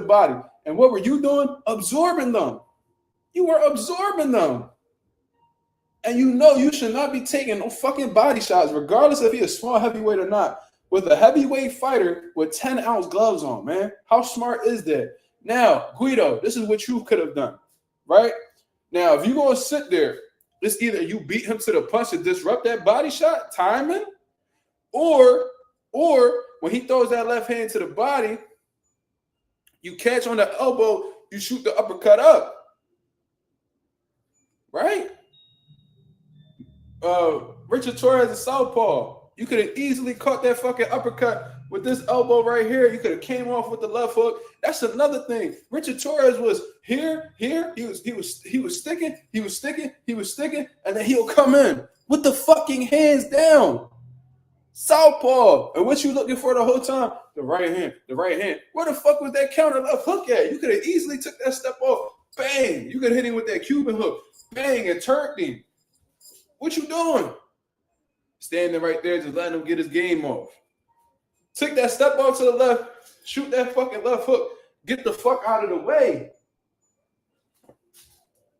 body. And what were you doing? Absorbing them. You were absorbing them. And you know you should not be taking no fucking body shots, regardless if he's a small heavyweight or not, with a heavyweight fighter with 10-ounce gloves on, man. How smart is that? Now, Guido, this is what you could have done, right? Now, if you're going to sit there, it's either you beat him to the punch to disrupt that body shot, timing, or when he throws that left hand to the body, you catch on the elbow, you shoot the uppercut up, right? Richard Torrez is southpaw. You could have easily caught that fucking uppercut with this elbow right here. You could have came off with the left hook. That's another thing. Richard Torrez was here. He was sticking, and then he'll come in with the fucking hands down. Southpaw. And what you looking for the whole time? The right hand. Where the fuck was that counter left hook at? You could have easily took that step off. Bang. You could have hit him with that Cuban hook. Bang, and turned him. What you doing? Standing right there, just letting him get his game off. Take that step off to the left, shoot that fucking left hook, get the fuck out of the way.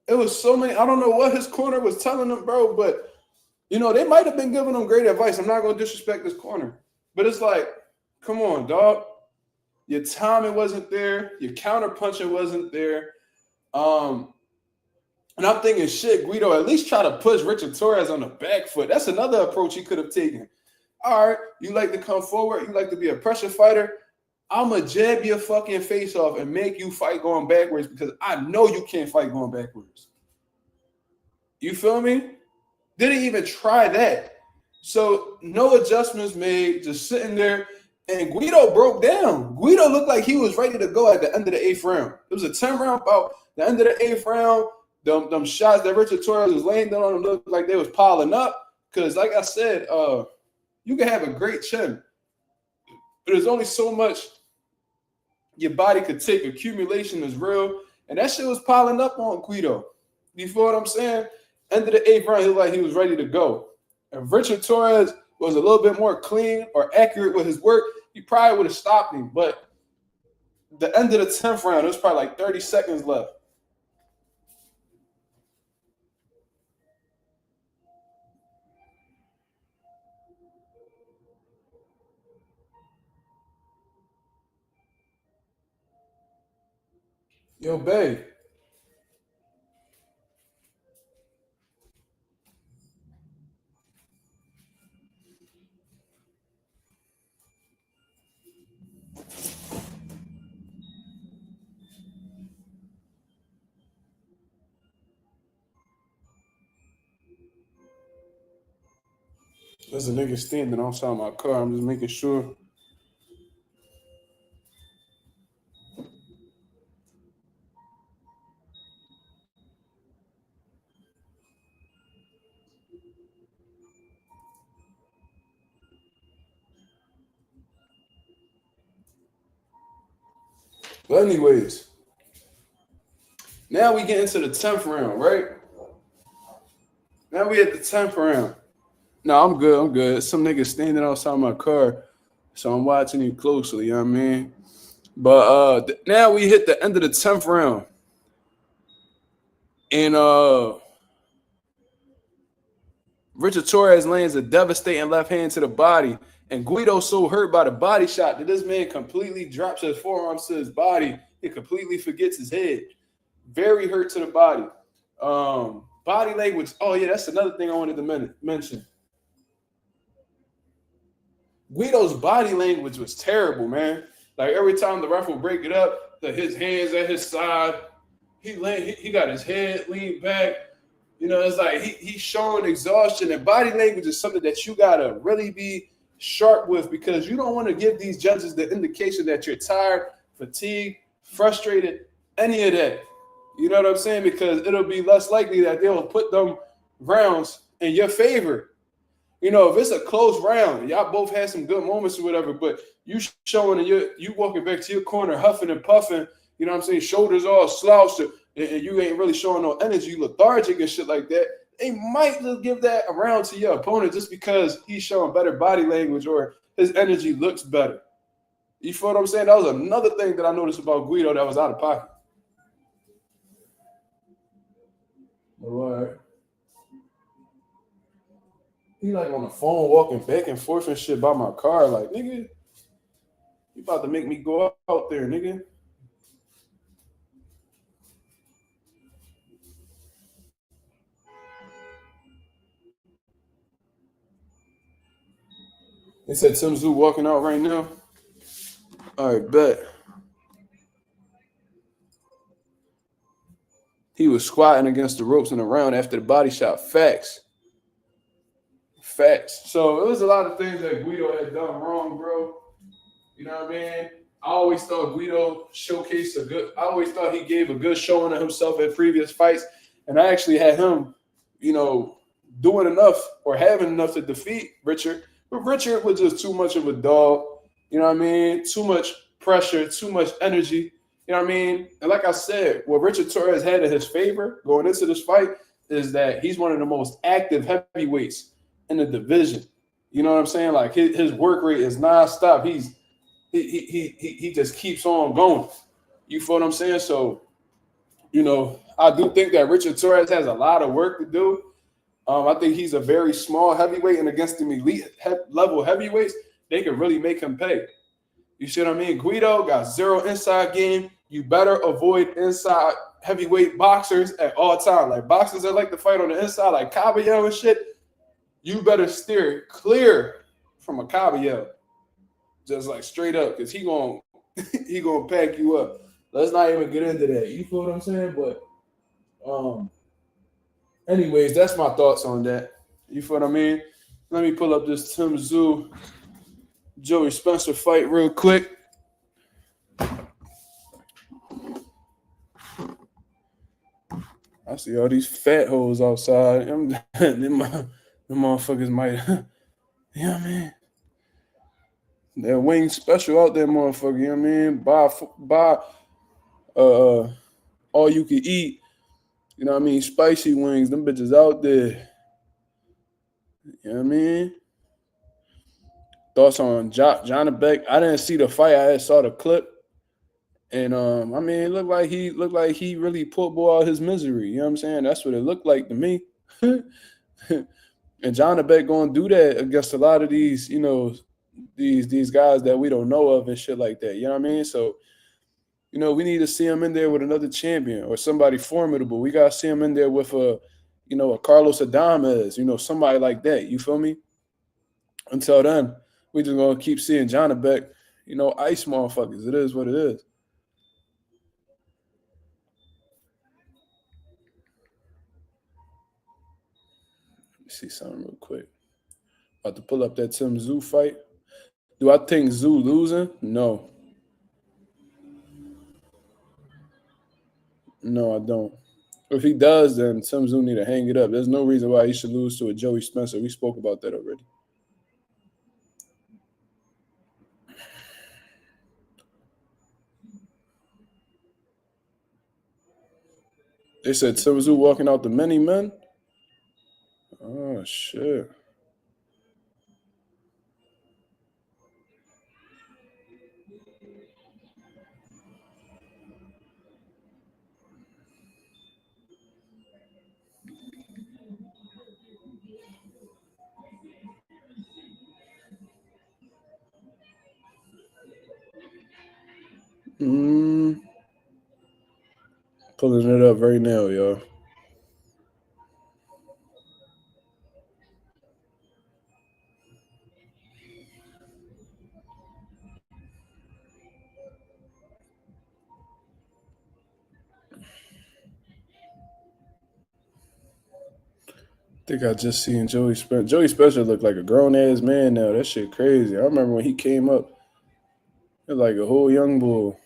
It was so many. I don't know what his corner was telling him, bro, but, you know, they might have been giving him great advice. I'm not going to disrespect this corner. But it's like, come on, dog. Your timing wasn't there. Your counter punching wasn't there. And I'm thinking, shit, Guido, at least try to push Richard Torrez on the back foot. That's another approach he could have taken. All right, you like to come forward, you like to be a pressure fighter. I'ma jab your fucking face off and make you fight going backwards because I know you can't fight going backwards. You feel me? Didn't even try that. So no adjustments made, just sitting there. And Guido broke down. Guido looked like he was ready to go at the end of the 8th round. It was a 10-round bout. The end of the 8th round, them shots that Richard Torrez was laying down on him looked like they was piling up. Because like I said, you can have a great chin, but there's only so much your body could take. Accumulation is real. And that shit was piling up on Guido. You feel what I'm saying? End of the 8th round, he looked like he was ready to go. If Richard Torrez was a little bit more clean or accurate with his work, he probably would have stopped him. But the end of the 10th round, there was probably like 30 seconds left. Yo, babe. There's a nigga standing outside my car. I'm just making sure. But anyways, now we get into the 10th round, right? Now we at the 10th round. No, I'm good. I'm good. Some nigga standing outside my car, so I'm watching him closely. You know what I mean? But now we hit the end of the 10th round, and Richard Torrez lands a devastating left hand to the body, and Guido's so hurt by the body shot that this man completely drops his forearms to his body. He completely forgets his head. Very hurt to the body. Body language. Oh yeah, that's another thing I wanted to mention. Guido's body language was terrible, man. Like every time the ref would break it up, his hands at his side, he got his head leaned back. You know, it's like he's showing exhaustion, and body language is something that you gotta really be sharp with because you don't want to give these judges the indication that you're tired, fatigued, frustrated, any of that. You know what I'm saying? Because it'll be less likely that they'll put them rounds in your favor. You know, if it's a close round, y'all both had some good moments or whatever, but you showing and you walking back to your corner huffing and puffing, you know what I'm saying, shoulders all slouched, and you ain't really showing no energy, lethargic and shit like that, they might just give that around to your opponent just because he's showing better body language or his energy looks better. You feel what I'm saying? That was another thing that I noticed about Guido that was out of pocket. All right. He like on the phone walking back and forth and shit by my car. Like, nigga, you about to make me go out there, nigga. They said Tim Zoo walking out right now. All right, bet. He was squatting against the ropes in the round after the body shot. Facts. So it was a lot of things that Guido had done wrong, bro. You know what I mean? I always thought Guido showcased I always thought he gave a good showing of himself at previous fights. And I actually had him, you know, doing enough or having enough to defeat Richard. But Richard was just too much of a dog. You know what I mean? Too much pressure, too much energy. You know what I mean? And like I said, what Richard Torrez had in his favor going into this fight is that he's one of the most active heavyweights in the division. You know what I'm saying? Like his work rate is nonstop. He just keeps on going. You feel what I'm saying? So, you know, I do think that Richard Torrez has a lot of work to do. I think he's a very small heavyweight, and against the elite level heavyweights, they can really make him pay. You see what I mean? Guido got zero inside game. You better avoid inside heavyweight boxers at all times. Like boxers that like to fight on the inside, like Caballero and shit. You better steer clear from a Caballero, just like straight up, because he gonna pack you up. Let's not even get into that. You feel what I'm saying? But um, anyways, that's my thoughts on that. You feel what I mean? Let me pull up this Tim Tszyu Joey Spencer fight real quick. I see all these fat hoes outside. Them motherfuckers might, you know what I mean? That wing special out there, motherfucker. You know what I mean? Buy all you can eat. You know what I mean? Spicy wings. Them bitches out there. You know what I mean? Thoughts on John Beck? I didn't see the fight. I just saw the clip. And I mean, it looked like he really put boy out his misery. You know what I'm saying? That's what it looked like to me. And John Beck gonna do that against a lot of these, you know, these guys that we don't know of and shit like that. You know what I mean? So, you know, we need to see him in there with another champion or somebody formidable. We gotta see him in there with a Carlos Adames, you know, somebody like that. You feel me? Until then, we just gonna keep seeing John Beck, you know, ice motherfuckers. It is what it is. Let me see something real quick. About to pull up that Tim Tszyu fight. Do I think Tszyu losing? No. No, I don't. If he does, then Tim Tszyu need to hang it up. There's no reason why he should lose to a Joey Spencer. We spoke about that already. They said Tim Tszyu walking out the many men. Oh shit. Pulling it up right now, y'all. I think I just seen Joey Spencer. Joey Spencer look like a grown ass man now. That shit crazy. I remember when he came up, he was like a whole young bull.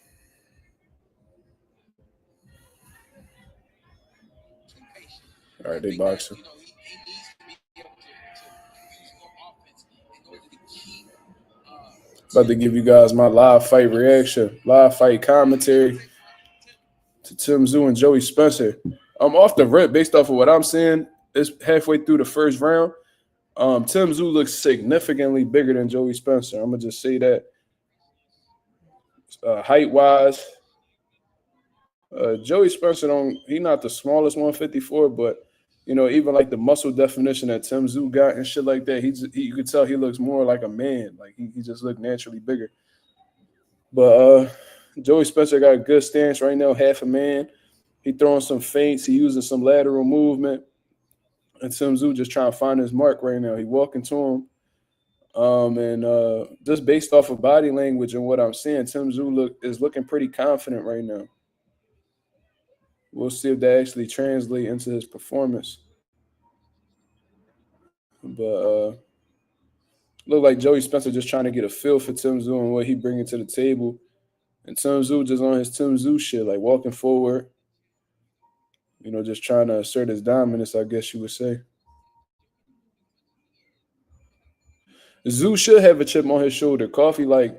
All right, they boxing. About to give you guys my live fight reaction, live fight commentary to Tim Tszyu and Joey Spencer. I'm off the rip based off of what I'm seeing. It's halfway through the first round. Tim Tszyu looks significantly bigger than Joey Spencer. I'm gonna just say that. Height wise, Joey Spencer he's not the smallest 154, but you know, even like the muscle definition that Tim Tszyu got and shit like that, you could tell he looks more like a man. Like he just looked naturally bigger. But Joey Spencer got a good stance right now, half a man. He throwing some feints, he using some lateral movement. And Tim Tszyu just trying to find his mark right now. He walking to him. And just based off of body language and what I'm seeing, Tim Tszyu is looking pretty confident right now. We'll see if that actually translates into his performance. But look like Joey Spencer just trying to get a feel for Tim Tszyu and what he bringing to the table. And Tim Tszyu just on his Tim Tszyu shit, like walking forward, you know, just trying to assert his dominance, I guess you would say. Tszyu should have a chip on his shoulder. Coffee, like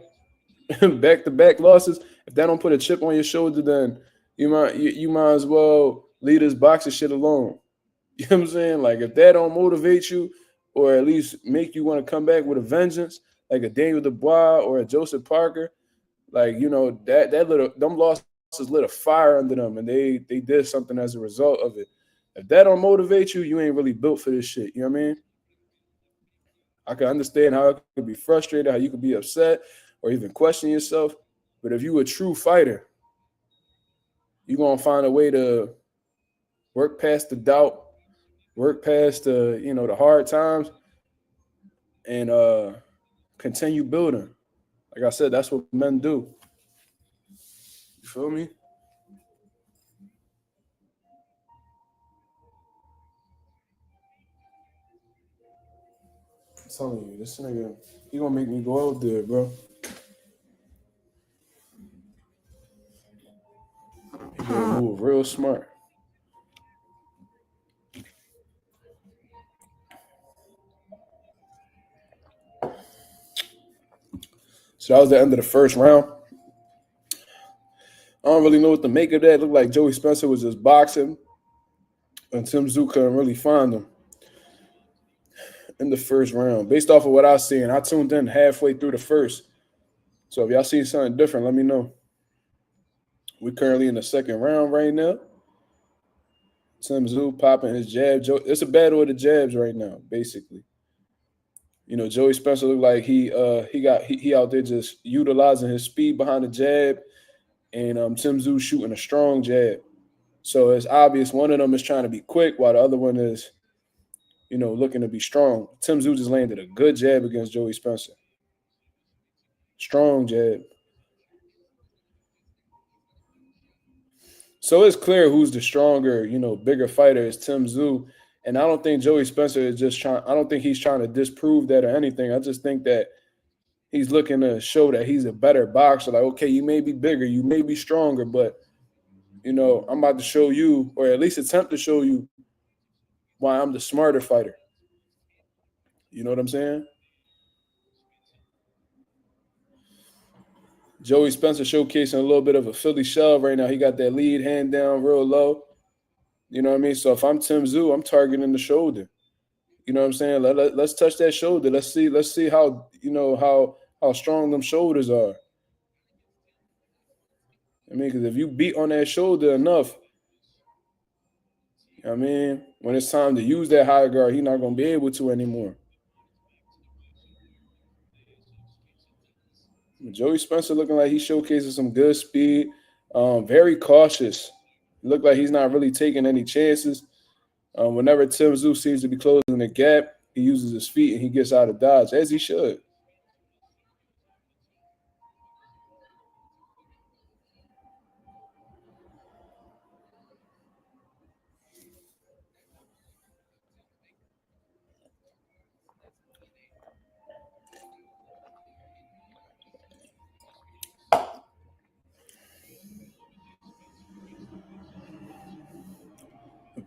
back-to-back losses. If that don't put a chip on your shoulder, then you might as well leave this boxing shit alone. You know what I'm saying? Like if that don't motivate you, or at least make you want to come back with a vengeance, like a Daniel Dubois or a Joseph Parker, like you know them losses lit a fire under them, and they did something as a result of it. If that don't motivate you, you ain't really built for this shit. You know what I mean? I can understand how it could be frustrated, how you could be upset, or even question yourself. But if you a true fighter, you're gonna find a way to work past the doubt, work past the hard times, and continue building. Like I said, that's what men do. You feel me? I'm telling you, this nigga, he gonna make me go out there, bro. He gonna move real smart. So that was the end of the first round. I don't really know what to make of that. It looked like Joey Spencer was just boxing, and Tim Tszyu couldn't really find him in the first round. Based off of what I seen, I tuned in halfway through the first. So if y'all see something different, let me know. We're currently in the second round right now. Tim Tszyu popping his jab. It's a battle of the jabs right now, basically. Joey Spencer looked like he out there just utilizing his speed behind the jab, and Tim Tszyu shooting a strong jab. So it's obvious one of them is trying to be quick while the other one is, looking to be strong. Tim Tszyu just landed a good jab against Joey Spencer. Strong jab. So it's clear who's the stronger, bigger fighter is Tim Tszyu. And I don't think Joey Spencer is I don't think he's trying to disprove that or anything. I just think that he's looking to show that he's a better boxer. Like, okay, you may be bigger, you may be stronger, but, I'm about to show you, or at least attempt to show you why I'm the smarter fighter. You know what I'm saying? Joey Spencer showcasing a little bit of a Philly shove right now. He got that lead hand down real low. You know what I mean? So if I'm Tim Tszyu, I'm targeting the shoulder. You know what I'm saying? Let's touch that shoulder. Let's see how how strong them shoulders are. I mean, because if you beat on that shoulder enough, I mean, when it's time to use that high guard, he's not gonna be able to anymore. Joey Spencer looking like he's showcasing some good speed, very cautious. Look like he's not really taking any chances. Whenever Tim Tszyu seems to be closing the gap, he uses his feet and he gets out of dodge, as he should.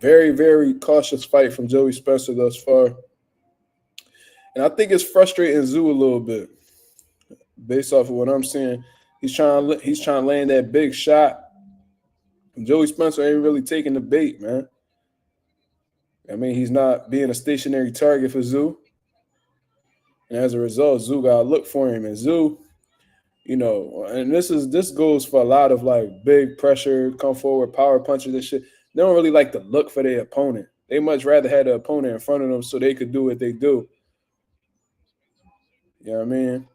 Very, very cautious fight from Joey Spencer thus far. And I think it's frustrating Tszyu a little bit based off of what I'm seeing. He's trying to land that big shot. And Joey Spencer ain't really taking the bait, man. I mean, he's not being a stationary target for Tszyu. And as a result, Tszyu got to look for him. And Tszyu, and this goes for a lot of like big pressure, come forward, power punches and shit. They don't really like to look for their opponent. They much rather have the opponent in front of them so they could do what they do. You know what I mean?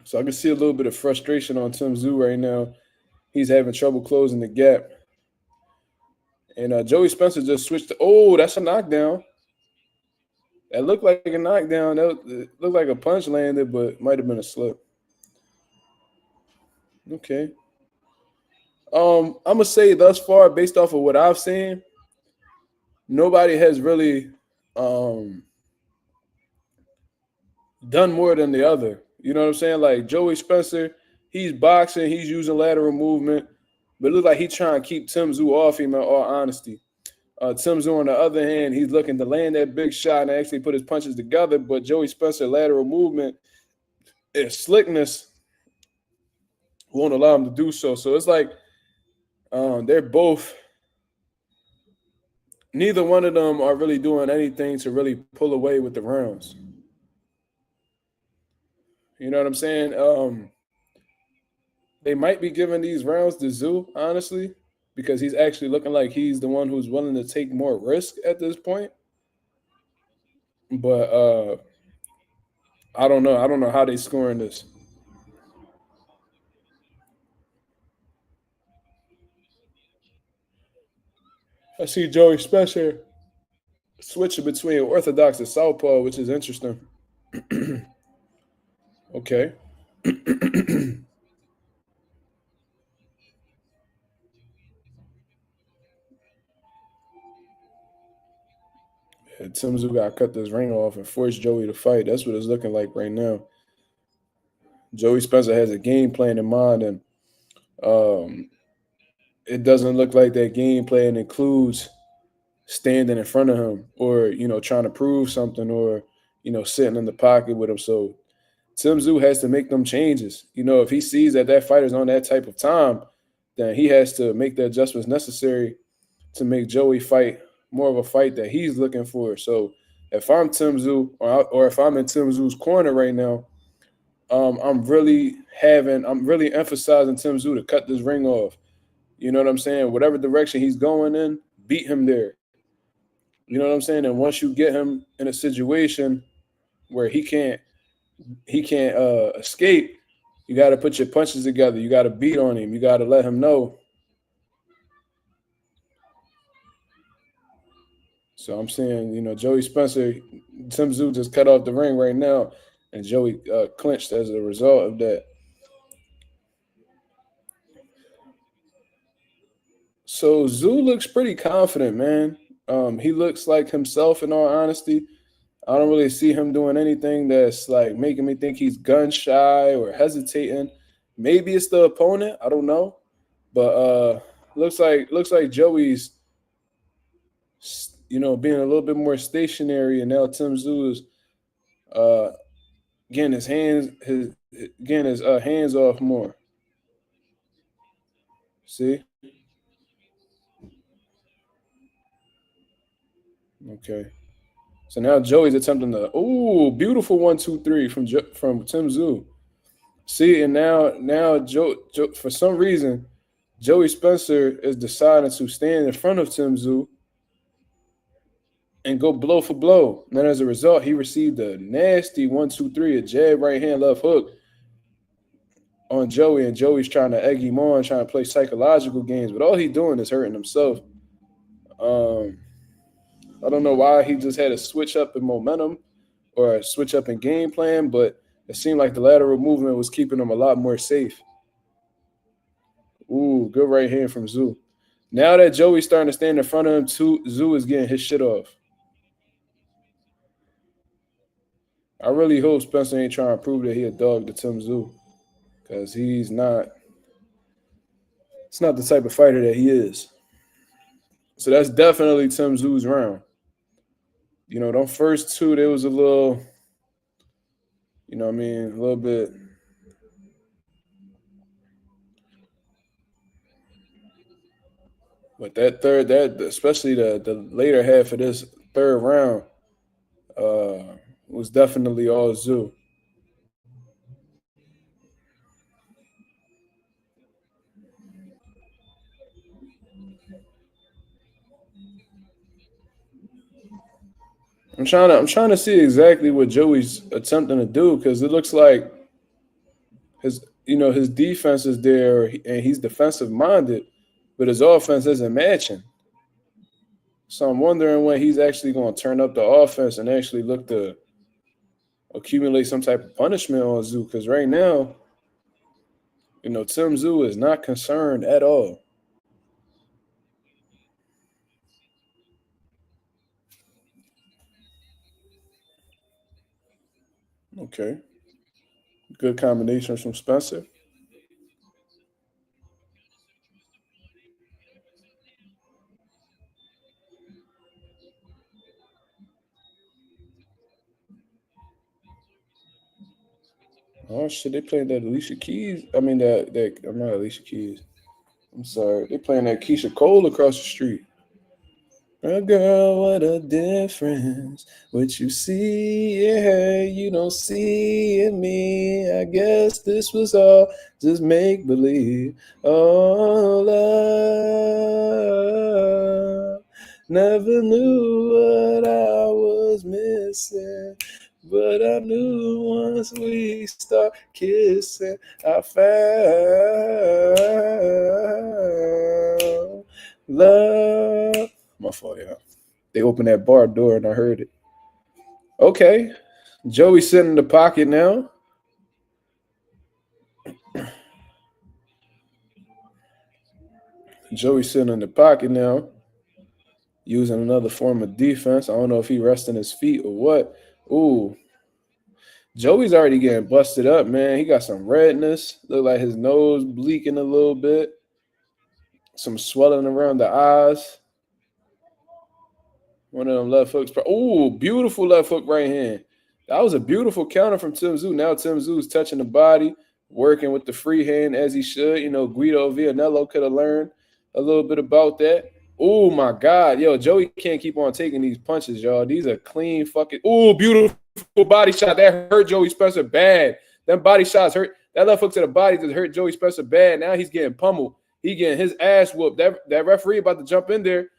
So I can see a little bit of frustration on Tim Tszyu right now. He's having trouble closing the gap. And Joey Spencer just switched to, that's a knockdown. That looked like a knockdown. That looked like a punch landed, but might have been a slip. Okay. I'm gonna say thus far, based off of what I've seen, nobody has really done more than the other. You know what I'm saying? Like Joey Spencer, he's boxing, he's using lateral movement, but it looks like he's trying to keep Tim Tszyu off him in all honesty. Tim Tszyu, on the other hand, he's looking to land that big shot and actually put his punches together, but Joey Spencer lateral movement and slickness won't allow him to do so. So it's like they're both, neither one of them are really doing anything to really pull away with the rounds. You know what I'm saying? They might be giving these rounds to Tszyu, honestly, because he's actually looking like he's the one who's willing to take more risk at this point. But I don't know. I don't know how they scoring this. I see Joey Spencer switching between orthodox and southpaw, which is interesting. Okay. Yeah, Tim Tszyu got to cut this ring off and force Joey to fight. That's what it's looking like right now. Joey Spencer has a game plan in mind, and um, it doesn't look like that game plan includes standing in front of him or trying to prove something or sitting in the pocket with him. So Tim Tszyu has to make them changes. If he sees that fighter's on that type of time, then he has to make the adjustments necessary to make Joey fight more of a fight that he's looking for. So if I'm Tim Tszyu or if I'm in Tim Tszyu's corner right now, I'm really emphasizing Tim Tszyu to cut this ring off. You know what I'm saying? Whatever direction he's going in, beat him there. You know what I'm saying? And once you get him in a situation where he can't escape, you got to put your punches together. You got to beat on him. You got to let him know. So I'm saying, Joey Spencer, Tim Tszyu just cut off the ring right now, and Joey clinched as a result of that. So Tszyu looks pretty confident, man. He looks like himself, in all honesty. I don't really see him doing anything that's like making me think he's gun shy or hesitating. Maybe it's the opponent. I don't know, but looks like Joey's being a little bit more stationary, and now Tim Tszyu is uh, getting his hands off more. See, okay. So now Joey's attempting beautiful 1-2-3 from Tim Tszyu. See, and now Joe for some reason Joey Spencer is deciding to stand in front of Tim Tszyu and go blow for blow. And then as a result, he received a nasty 1-2-3, a jab, right hand, left hook on Joey, and Joey's trying to egg him on, trying to play psychological games, but all he's doing is hurting himself. I don't know why he just had a switch up in momentum or a switch up in game plan, but it seemed like the lateral movement was keeping him a lot more safe. Ooh, good right hand from Tszyu. Now that Joey's starting to stand in front of him, Tszyu is getting his shit off. I really hope Spencer ain't trying to prove that he a dog to Tim Tszyu, because he's not. It's not the type of fighter that he is. So that's definitely Tim Tszyu's round. Them first two, there was a little, a little bit. But especially the later half of this third round, was definitely all Tszyu. I'm trying to see exactly what Joey's attempting to do, because it looks like his defense is there and he's defensive minded, but his offense isn't matching. So I'm wondering when he's actually going to turn up the offense and actually look to accumulate some type of punishment on Tszyu, because right now, Tim Tszyu is not concerned at all. Okay. Good combination from Spencer. Oh shit, they playing that Alicia Keys. I mean that I'm not Alicia Keys. I'm sorry. They playing that Keisha Cole across the street. Oh, girl, what a difference. What you see in her, you don't see in me. I guess this was all just make believe. Oh, love. Never knew what I was missing. But I knew once we start kissing, I found love. fault, yeah. They opened that bar door and I heard it. Okay. Joey sitting in the pocket now. Joey sitting in the pocket now, using another form of defense. I don't know if he resting his feet or what. Ooh. Joey's already getting busted up, man. He got some redness. Look like his nose bleaking a little bit. Some swelling around the eyes. One of them left hooks. Ooh, beautiful left hook right hand. That was a beautiful counter from Tim Tszyu. Now Tim Tszyu touching the body, working with the free hand as he should. You know, Guido Vianello could have learned a little bit about that. Oh, my God. Yo, Joey can't keep on taking these punches, y'all. These are clean fucking – ooh, beautiful body shot. That hurt Joey Spencer bad. Them body shots hurt. That left hook to the body just hurt Joey Spencer bad. Now he's getting pummeled. He getting his ass whooped. That referee about to jump in there.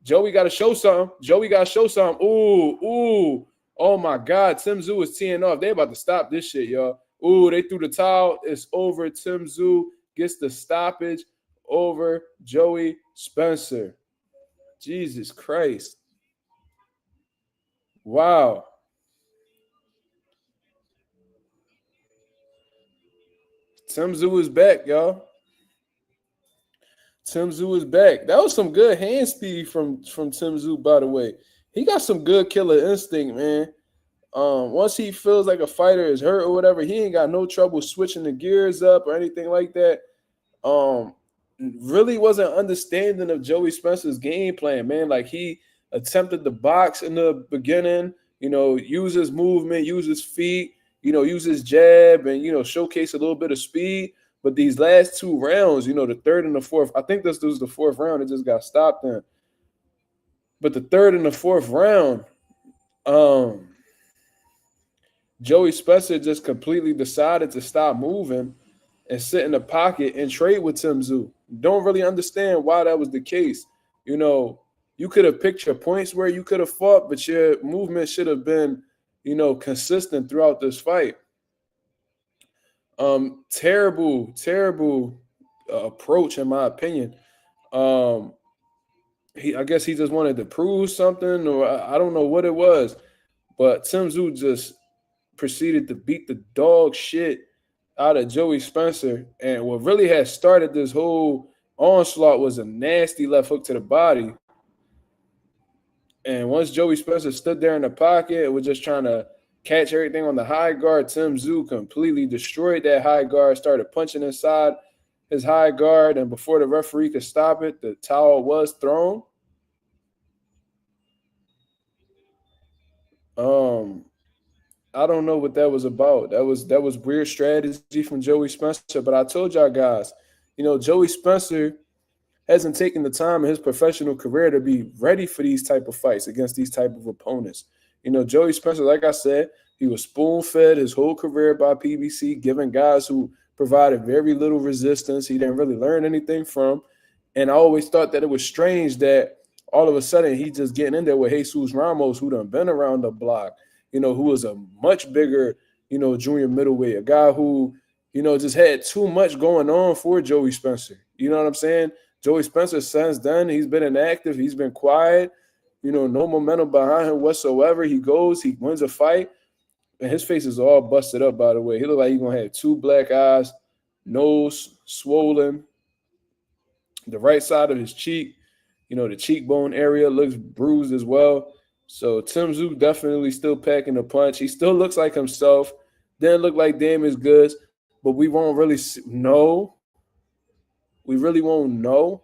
Joey got to show something. Ooh. Oh, my God. Tim Tszyu is teeing off. They about to stop this shit, y'all. Ooh, they threw the towel. It's over. Tim Tszyu gets the stoppage over Joey Spencer. Jesus Christ. Wow. Tim Tszyu is back, y'all. Tim Tszyu is back. That was some good hand speed from Tim Tszyu, by the way. He got some good killer instinct, man. Once he feels like a fighter is hurt or whatever, he ain't got no trouble switching the gears up or anything like that. Really wasn't understanding of Joey Spencer's game plan, man. Like he attempted to box in the beginning, you know, use his movement, use his feet, you know, use his jab and, you know, showcase a little bit of speed. But these last two rounds, you know, the third and the fourth, I think this was the fourth round. It just got stopped in. But the third and the fourth round, Joey Spencer just completely decided to stop moving and sit in the pocket and trade with Tim Tszyu. Don't really understand why that was the case. You know, you could have picked your points where you could have fought, but your movement should have been, you know, consistent throughout this fight. Terrible approach, in my opinion. I guess he just wanted to prove something, or I don't know what it was. But Tim Tszyu just proceeded to beat the dog shit out of Joey Spencer. And what really had started this whole onslaught was a nasty left hook to the body. And once Joey Spencer stood there in the pocket and was just trying to catch everything on the high guard, Tim Tszyu completely destroyed that high guard, started punching inside his high guard, and before the referee could stop it, the towel was thrown. I don't know what that was about. That was weird strategy from Joey Spencer. But I told y'all guys, you know, Joey Spencer hasn't taken the time in his professional career to be ready for these type of fights against these type of opponents. You know, Joey Spencer, like I said, he was spoon-fed his whole career by PBC, giving guys who provided very little resistance. He didn't really learn anything from. And I always thought that it was strange that all of a sudden he just getting in there with Jesus Ramos, who done been around the block, you know, who was a much bigger, you know, junior middleweight, a guy who, you know, just had too much going on for Joey Spencer. You know what I'm saying? Joey Spencer, since then, he's been inactive. He's been quiet. You know, no momentum behind him whatsoever. He goes, he wins a fight, and his face is all busted up, by the way. He look like he's going to have two black eyes, nose swollen, the right side of his cheek, you know, the cheekbone area looks bruised as well. So Tim Tszyu definitely still packing a punch. He still looks like himself. Didn't look like damaged goods, but we won't really know. We really won't know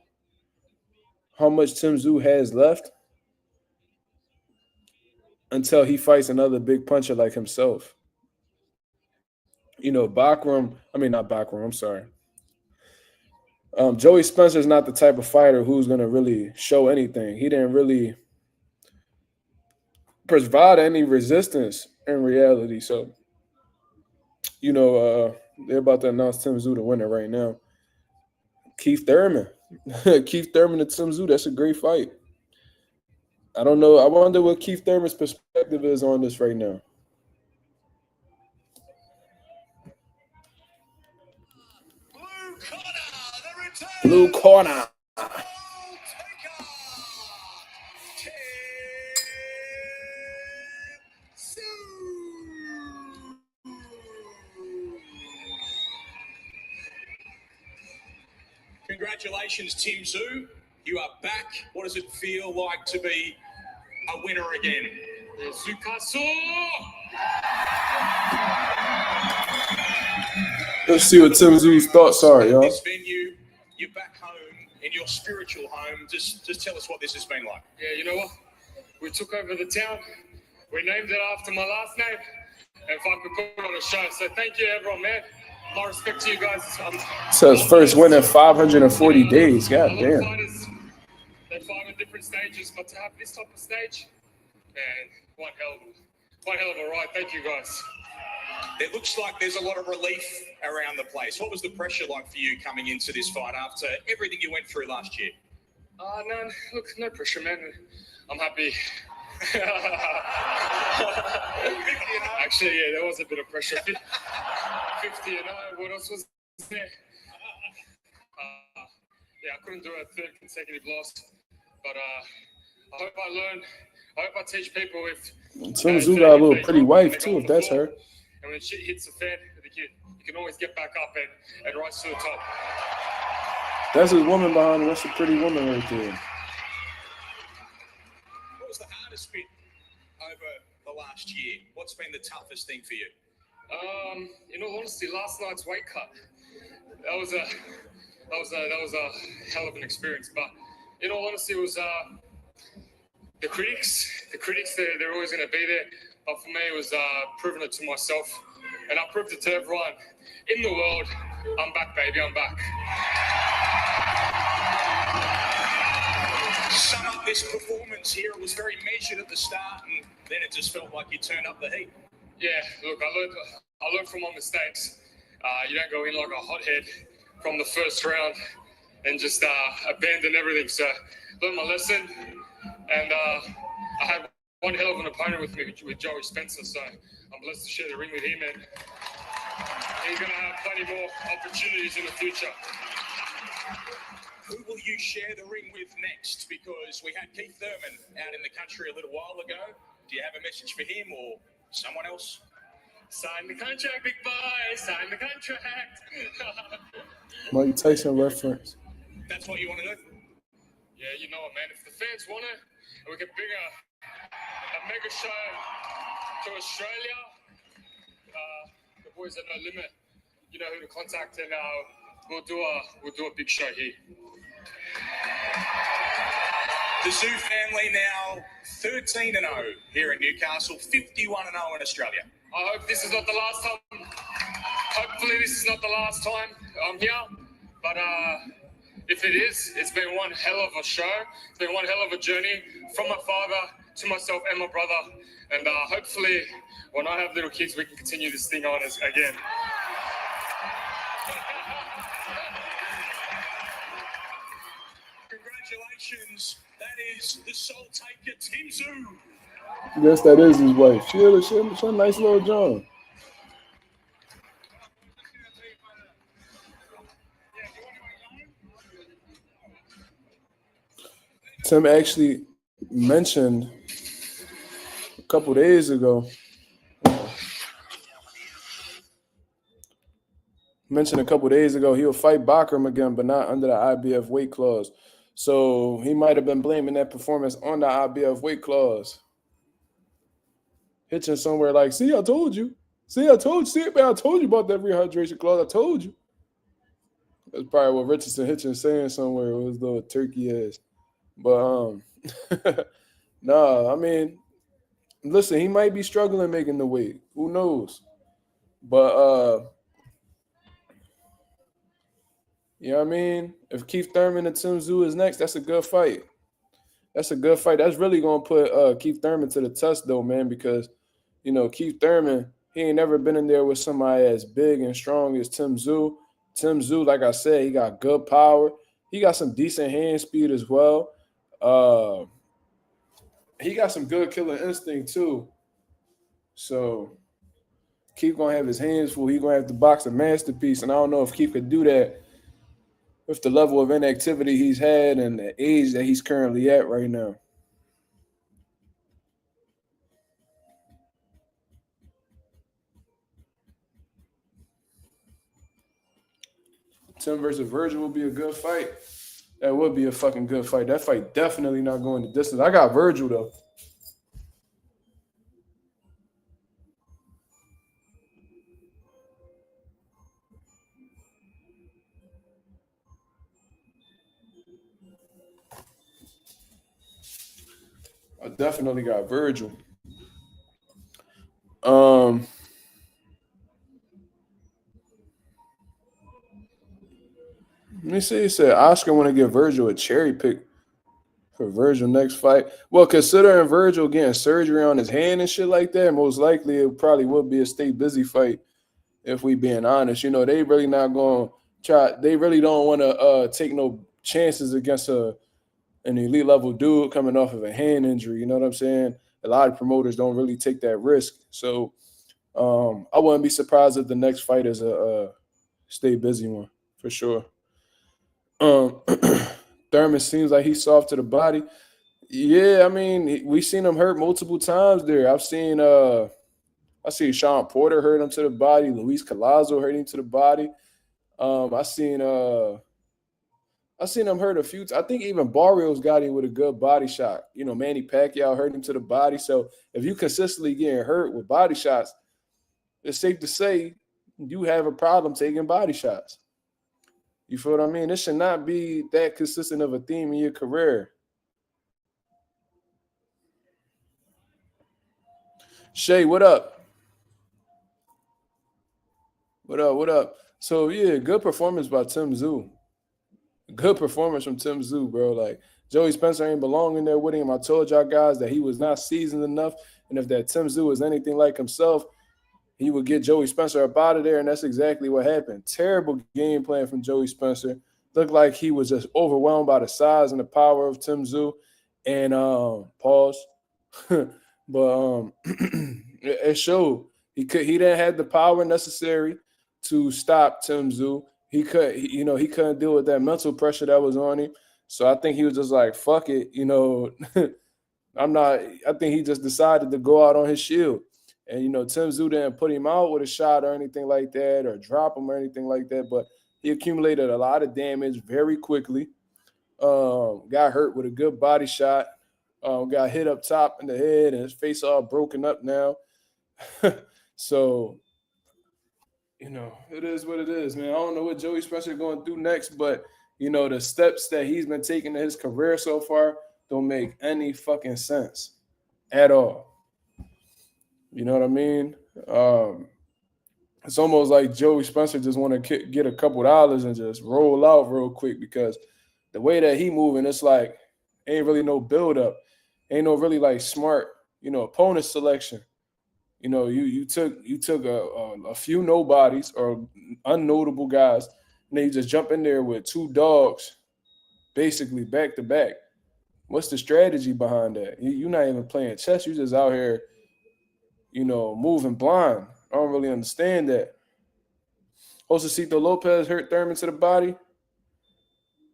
how much Tim Tszyu has left until he fights another big puncher like himself. You know, Joey Spencer is not the type of fighter who's going to really show anything. He didn't really provide any resistance in reality. So, you know, they're about to announce Tim Tszyu the winner right now. Keith Thurman. Keith Thurman and Tim Tszyu, that's a great fight. I don't know. I wonder what Keith Thurman's perspective is on this right now. Blue corner. Congratulations, Tim Tszyu. You are back. What does it feel like to be a winner again? Let's see what Tim Tszyu's thoughts are, y'all. This venue, you're back home in your spiritual home. Just tell us what this has been like. Yeah, you know what? We took over the town. We named it after my last name. And if I could put on a show. So thank you, everyone, man. My respect to you guys. Says first win in 540 days. God damn. Fighters, they fight on different stages, but to have this type of stage, man, one hell of a ride. Thank you, guys. It looks like there's a lot of relief around the place. What was the pressure like for you coming into this fight after everything you went through last year? No, look, no pressure, man. I'm happy. Actually, yeah, there was a bit of pressure. 50, what else was there? Yeah, I couldn't do a third consecutive loss, but I hope I learn. I hope I teach people if Tim Tszyu got a little pretty wife too, if that's her. And when shit hits the fan, you can always get back up and rise to the top. That's his woman behind him. That's a pretty woman right there. What was the hardest bit over the last year? What's been the toughest thing for you? In all honesty, last night's weight cut. That was a hell of an experience. But in all honesty, it was the critics. The critics, they're always going to be there. But for me, it was proving it to myself, and I proved it to everyone in the world. I'm back, baby. I'm back. Sum up this performance here. It was very measured at the start, and then it just felt like you turned up the heat. Yeah, look, I learned from my mistakes. You don't go in like a hothead from the first round and just abandon everything. So learned my lesson, and I had one hell of an opponent with me, with Joey Spencer. So I'm blessed to share the ring with him, and he's going to have plenty more opportunities in the future. Who will you share the ring with next? Because we had Keith Thurman out in the country a little while ago. Do you have a message for him or someone else? Sign the contract, big boy. Sign the contract. Mike Tyson reference. That's what you want to do? Yeah, you know it, man. If the fans want it, and we can bring a mega show to Australia, the boys at No Limit, you know who to contact, and we'll do a big show here. The Tszyu family now 13-0 here in Newcastle, 51-0 in Australia. I hope this is not the last time. Hopefully this is not the last time I'm here. But if it is, it's been one hell of a show. It's been one hell of a journey from my father to myself and my brother. And hopefully when I have little kids, we can continue this thing on again. Congratulations. That is the Soul Taker, Tim Tszyu. Yes, that is his wife. She a nice little John. Tim actually mentioned a couple days ago. He'll fight Bakram again, but not under the IBF weight clause. So he might have been blaming that performance on the IBF weight clause. Hitching somewhere like, see, I told you. See, I told you about that rehydration clause. I told you. That's probably what Richardson Hitchens saying somewhere. It was the turkey ass. But no, I mean, listen, he might be struggling making the weight. Who knows? But you know what I mean? If Keith Thurman and Tim Tszyu is next, that's a good fight. That's really going to put Keith Thurman to the test, though, man, because, you know, Keith Thurman, he ain't never been in there with somebody as big and strong as Tim Tszyu. Tim Tszyu, like I said, he got good power. He got some decent hand speed as well. He got some good killer instinct, too. So Keith going to have his hands full. He's going to have to box a masterpiece, and I don't know if Keith could do that with the level of inactivity he's had and the age that he's currently at right now. Tim versus Virgil would be a good fight. That would be a fucking good fight. That fight definitely not going the distance. I got Virgil though. I definitely got Virgil. Let me see. It said Oscar want to give Virgil a cherry pick for Virgil next fight. Well, considering Virgil getting surgery on his hand and shit like that, most likely it probably would be a stay busy fight. If we being honest, you know, they really not going to try. They really don't want to take no chances against an elite level dude coming off of a hand injury. You know what I'm saying? A lot of promoters don't really take that risk. So I wouldn't be surprised if the next fight is a stay busy one for sure. Thurman seems like he's soft to the body. Yeah, I mean, we've seen him hurt multiple times there. I see Sean Porter hurt him to the body. Luis Collazo hurt him to the body. I seen him hurt a few times. I think even Barrios got him with a good body shot. You know, Manny Pacquiao hurt him to the body. So if you consistently getting hurt with body shots, it's safe to say you have a problem taking body shots. You feel what I mean? This should not be that consistent of a theme in your career. Shay, what up? What up? What up? So, yeah, good performance by Tim Tszyu. Good performance from Tim Tszyu, bro. Like, Joey Spencer ain't belonging there with him. I told y'all guys that he was not seasoned enough. And if that Tim Tszyu was anything like himself, he would get Joey Spencer up out of there, and that's exactly what happened. Terrible game plan from Joey Spencer. Looked like he was just overwhelmed by the size and the power of Tim Tszyu. And pause. But it showed he didn't have the power necessary to stop Tim Tszyu. He couldn't deal with that mental pressure that was on him. So I think he was just like, fuck it, you know. I think he just decided to go out on his shield. And, you know, Tim Tszyu didn't put him out with a shot or anything like that or drop him or anything like that. But he accumulated a lot of damage very quickly. Got hurt with a good body shot. Got hit up top in the head and his face all broken up now. So, you know, it is what it is, man. I don't know what Joey Spencer is going to do next, but, you know, the steps that he's been taking in his career so far don't make any fucking sense at all. You know what I mean? It's almost like Joey Spencer just want to get a couple dollars and just roll out real quick because the way that he moving, it's like ain't really no build up, ain't no really like smart, you know, opponent selection. You know, you took a few nobodies or unnotable guys, and then you just jump in there with two dogs, basically back to back. What's the strategy behind that? You're not even playing chess. You just out here, you know, moving blind. I don't really understand that. Josecito Lopez hurt Thurman to the body.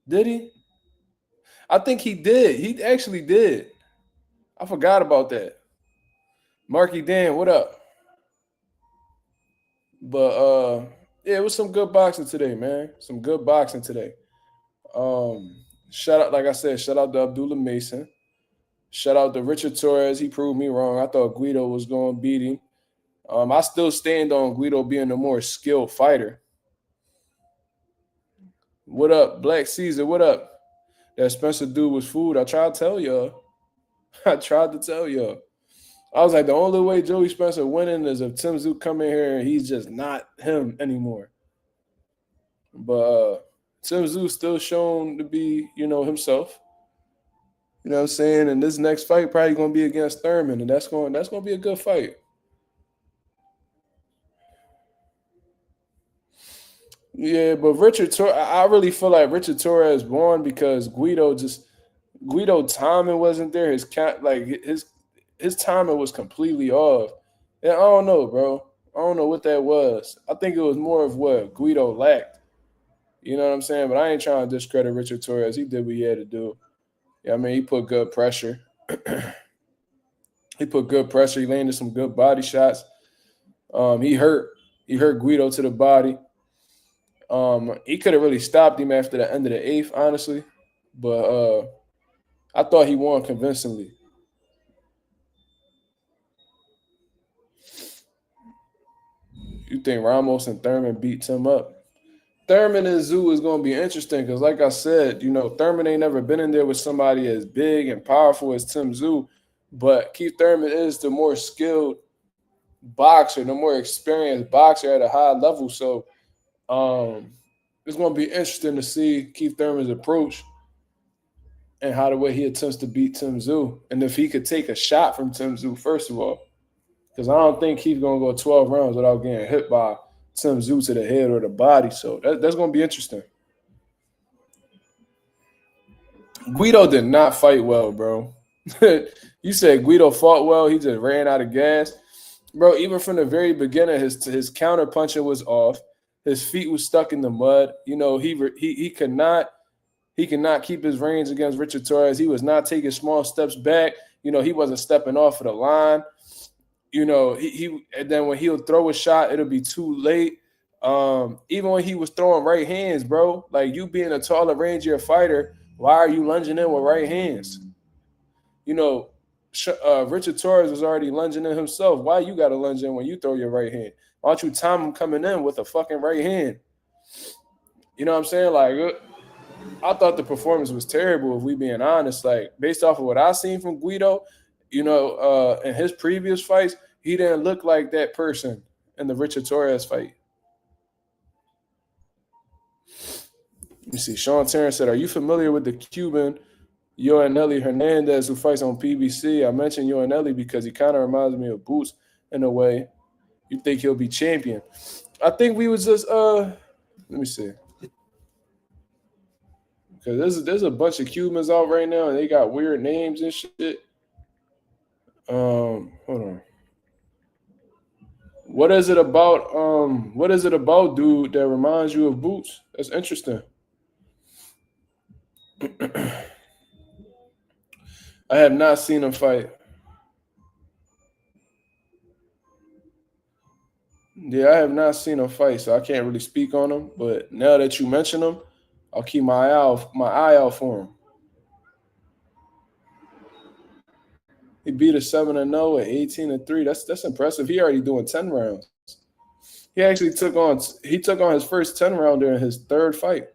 Did he? I think he did. He actually did. I forgot about that. Marky Dan, what up? But yeah, it was some good boxing today, man. Some good boxing today. Shout out, like I said, shout out to Abdullah Mason. Shout out to Richard Torrez. He proved me wrong. I thought Guido was going to beat him. I still stand on Guido being a more skilled fighter. What up, Black Caesar? What up? That Spencer dude was food. I tried to tell y'all. I was like, the only way Joey Spencer winning is if Tim Tszyu come in here and he's just not him anymore. But Tim Tszyu still shown to be, you know, himself. You know what I'm saying? And this next fight probably going to be against Thurman, and that's going to be a good fight. Yeah, but I really feel like Richard Torrez won because Guido timing wasn't there. His timing was completely off. And I don't know, bro. I don't know what that was. I think it was more of what Guido lacked. You know what I'm saying? But I ain't trying to discredit Richard Torrez. He did what he had to do. Yeah, I mean, he put good pressure. He landed some good body shots. He hurt Guido to the body. He could have really stopped him after the end of the 8th, honestly. But I thought he won convincingly. You think Ramos and Thurman beat Tim up? Thurman and Zoo is going to be interesting because, like I said, Thurman ain't never been in there with somebody as big and powerful as Tim Zoo. But Keith Thurman is the more skilled boxer, the more experienced boxer at a high level. So it's going to be interesting to see Keith Thurman's approach and how the way he attempts to beat Tim Zoo. And if he could take a shot from Tim Zoo, first of all. Because I don't think he's going to go 12 rounds without getting hit by Tim Zoo to the head or the body. So that's going to be interesting. Guido did not fight well, bro. You said Guido fought well. He just ran out of gas. Bro, even from the very beginning, his counter punching was off. His feet was stuck in the mud. He could not keep his range against Richard Torrez. He was not taking small steps back. He wasn't stepping off of the line. And then when he'll throw a shot, it'll be too late. Even when he was throwing right hands, bro, like you being a taller, rangier fighter, why are you lunging in with right hands? Richard Torrez was already lunging in himself. Why you got to lunge in when you throw your right hand? Why don't you time him coming in with a fucking right hand? You know what I'm saying? Like, I thought the performance was terrible, if we being honest. Like, based off of what I seen from Guido, in his previous fights, he didn't look like that person in the Richard Torrez fight. Let me see. Sean Terrence said, "Are you familiar with the Cuban Yoanelli Hernandez who fights on PBC? I mentioned Yoanelli because he kind of reminds me of Boots in a way. You think he'll be champion?" I think we was just let me see. Because there's a bunch of Cubans out right now and they got weird names and shit. Hold on. What is it about dude that reminds you of Boots? That's interesting. I have not seen him fight. Yeah, I have not seen him fight, so I can't really speak on him. But now that you mention him, I'll keep my eye out for him. He beat a 7-0 at 18-3. That's impressive. He already doing 10 rounds. He actually took on his first 10 rounder in his third fight.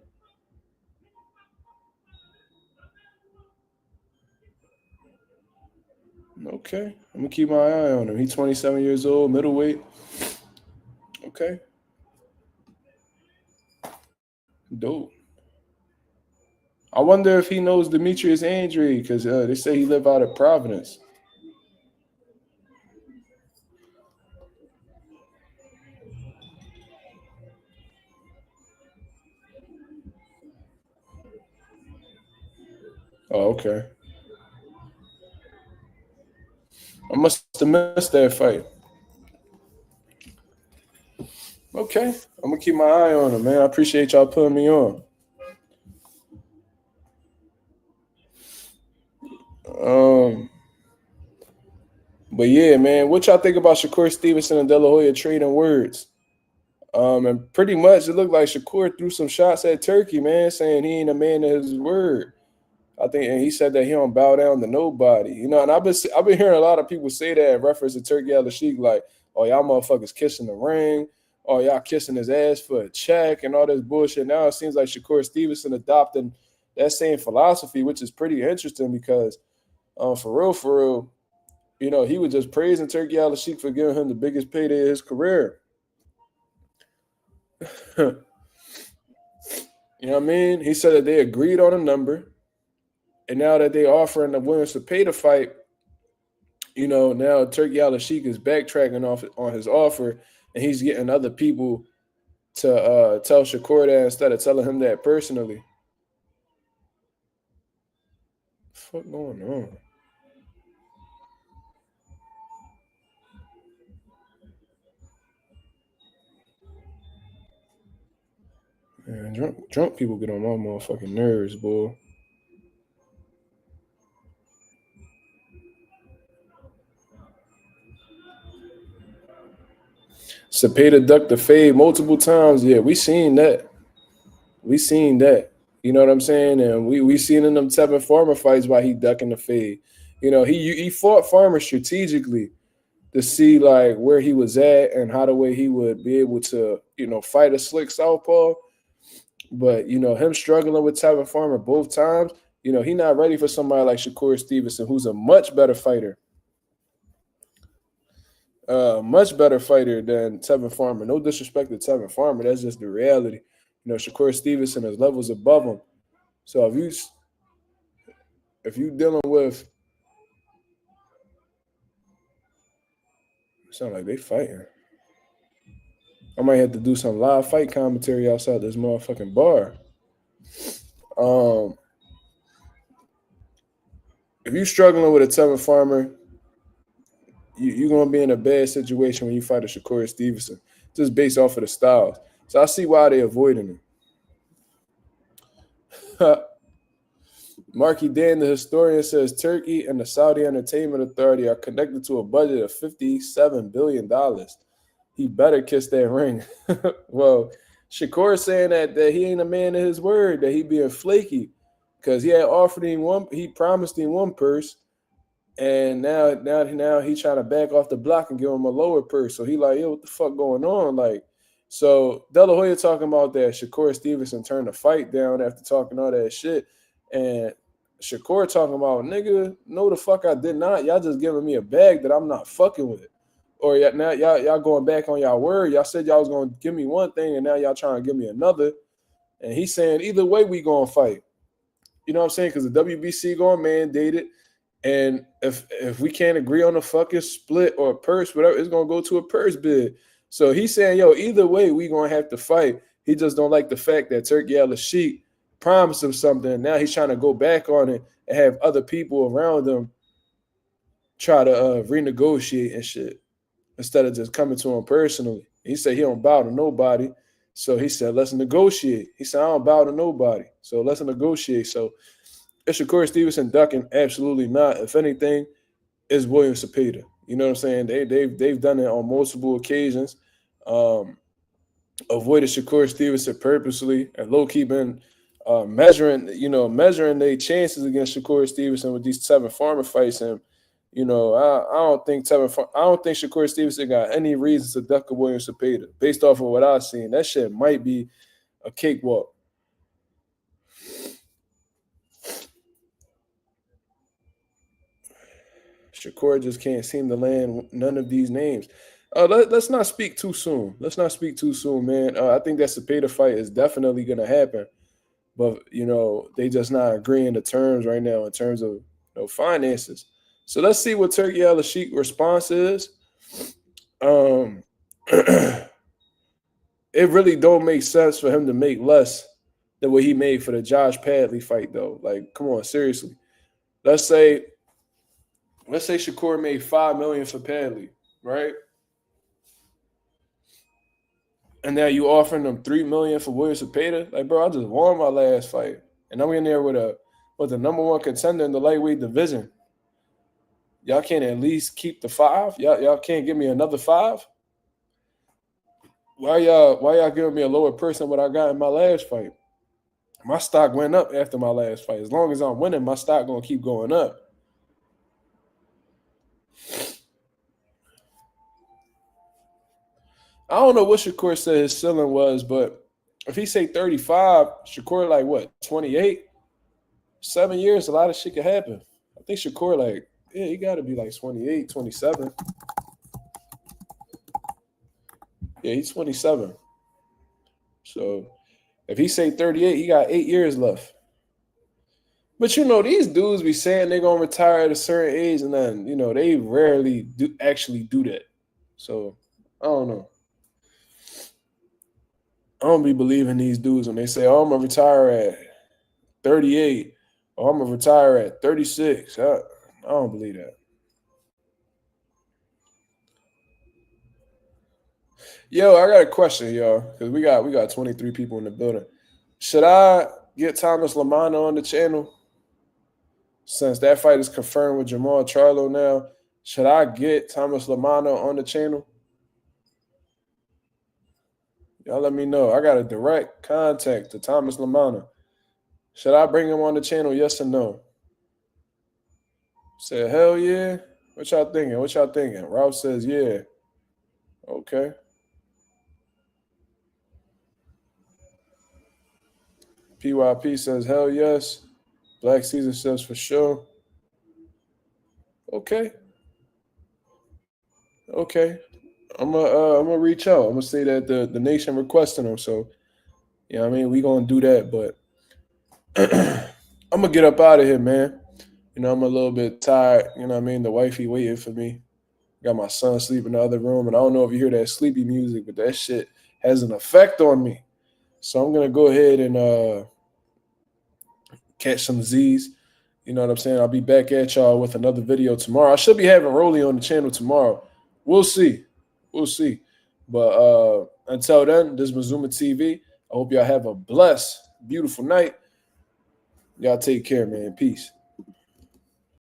Okay. I'm gonna keep my eye on him. He's 27 years old, middleweight. Okay. Dope. I wonder if he knows Demetrius Andre because they say he live out of Providence. Oh, okay. I must have missed that fight. Okay. I'm going to keep my eye on him, man. I appreciate y'all putting me on. But yeah, man, what y'all think about Shakur Stevenson and De La Hoya trading words? And pretty much it looked like Shakur threw some shots at Turkey, man, saying he ain't a man of his word. I think, and he said that he don't bow down to nobody, and I've been hearing a lot of people say that in reference to Turkey Al-Sheikh, like, oh, y'all motherfuckers kissing the ring, oh, y'all kissing his ass for a check and all this bullshit. Now it seems like Shakur Stevenson adopting that same philosophy, which is pretty interesting because, for real, he was just praising Turkey Al-Sheikh for giving him the biggest payday of his career. You know what I mean? He said that they agreed on a number. And now that they're offering the winners to pay the fight, now Turkey Al-Sheikh is backtracking on his offer, and he's getting other people to tell Shakur that instead of telling him that personally. What the fuck going on? Man, drunk people get on my motherfucking nerves, boy. Cepeda ducked the fade multiple times. Yeah, we seen that. We seen that. You know what I'm saying? And we seen in them Tevin Farmer fights why he ducking the fade. You know, he fought Farmer strategically to see like where he was at and how the way he would be able to, fight a slick southpaw. But him struggling with Tevin Farmer both times, he not ready for somebody like Shakur Stevenson, who's a much better fighter. Much better fighter than Tevin Farmer. No disrespect to Tevin Farmer, that's just the reality. Shakur Stevenson is levels above him. So if you dealing with, sound like they fighting. I might have to do some live fight commentary outside this motherfucking bar. If you struggling with a Tevin Farmer, you're gonna be in a bad situation when you fight a Shakur Stevenson, just based off of the styles. So I see why they avoiding him. Marky Dan, the historian, says Turkey and the Saudi Entertainment Authority are connected to a budget of $57 billion. He better kiss that ring. Well, Shakur saying that he ain't a man of his word, that he being flaky, because he had offered him he promised him one purse, and now he trying to back off the block and give him a lower purse. So he like, yo, what the fuck going on? Like, so De La Hoya talking about that Shakur Stevenson turned the fight down after talking all that shit. And Shakur talking about, nigga, no the fuck I did not. Y'all just giving me a bag that I'm not fucking with. Or now y'all going back on y'all word. Y'all said y'all was going to give me one thing, and now y'all trying to give me another. And he's saying, either way we going to fight. You know what I'm saying? Because the WBC going to mandate it. And if we can't agree on a fucking split or a purse, whatever, it's going to go to a purse bid. So he's saying, yo, either way we going to have to fight. He just don't like the fact that Turkey Al-Sheikh promised him something, and now he's trying to go back on it and have other people around him try to renegotiate and shit instead of just coming to him personally. He said he don't bow to nobody, so he said let's negotiate. He said I don't bow to nobody, so let's negotiate. So is Shakur Stevenson ducking? Absolutely not. If anything, it's William Cepeda. You know what I'm saying? They've done it on multiple occasions. Avoided Shakur Stevenson purposely and low-key been measuring their chances against Shakur Stevenson with these Tevin Farmer fights. And I don't think Shakur Stevenson got any reason to duck a William Cepeda based off of what I've seen. That shit might be a cakewalk. Shakur just can't seem to land none of these names. Let's not speak too soon. Man. I think that Cepeda fight is definitely going to happen. But, they just not agreeing to terms right now in terms of finances. So let's see what Turkey Al-Sheikh response is. It really don't make sense for him to make less than what he made for the Josh Padley fight, though. Like, come on, seriously. Let's say Shakur made $5 million for Padley, right? And now you offering them $3 million for William Cepeda? Like, bro, I just won my last fight, and I'm in there with the number one contender in the lightweight division. Y'all can't at least keep the 5? Y'all can't give me another 5? Why y'all giving me a lower purse than what I got in my last fight? My stock went up after my last fight. As long as I'm winning, my stock gonna keep going up. I don't know what Shakur said his ceiling was, but if he say 35, Shakur like what, 28? 7 years, a lot of shit could happen. I think Shakur he got to be like 28, 27. Yeah, he's 27. So if he say 38, he got 8 years left. But these dudes be saying they're gonna retire at a certain age, and then they rarely actually do that. So I don't know. I don't be believing these dudes when they say, "Oh, I'm gonna retire at 38," or "I'm gonna retire at 36." I don't believe that. Yo, I got a question, y'all, because we got 23 people in the building. Should I get Thomas Lamana on the channel? Since that fight is confirmed with Jamal Charlo now, should I get Thomas Lamana on the channel? Y'all let me know. I got a direct contact to Thomas Lamanna. Should I bring him on the channel? Yes or no? Said, hell yeah. What y'all thinking? What y'all thinking? Ralph says, yeah. Okay. PYP says, hell yes. Black Caesar says, for sure. Okay. Okay. I'm gonna reach out. I'm gonna say that the nation requesting him. So, yeah, I mean, we gonna do that, but I'm gonna get up out of here, man. You know, I'm a little bit tired. You know what I mean? The wifey waiting for me. Got my son sleeping in the other room, and I don't know if you hear that sleepy music, but that shit has an effect on me. So I'm gonna go ahead and catch some Z's. You know what I'm saying? I'll be back at y'all with another video tomorrow. I should be having Rolly on the channel tomorrow. We'll see. We'll see. But until then, this is Mazuma TV. I hope y'all have a blessed, beautiful night. Y'all take care, man. Peace.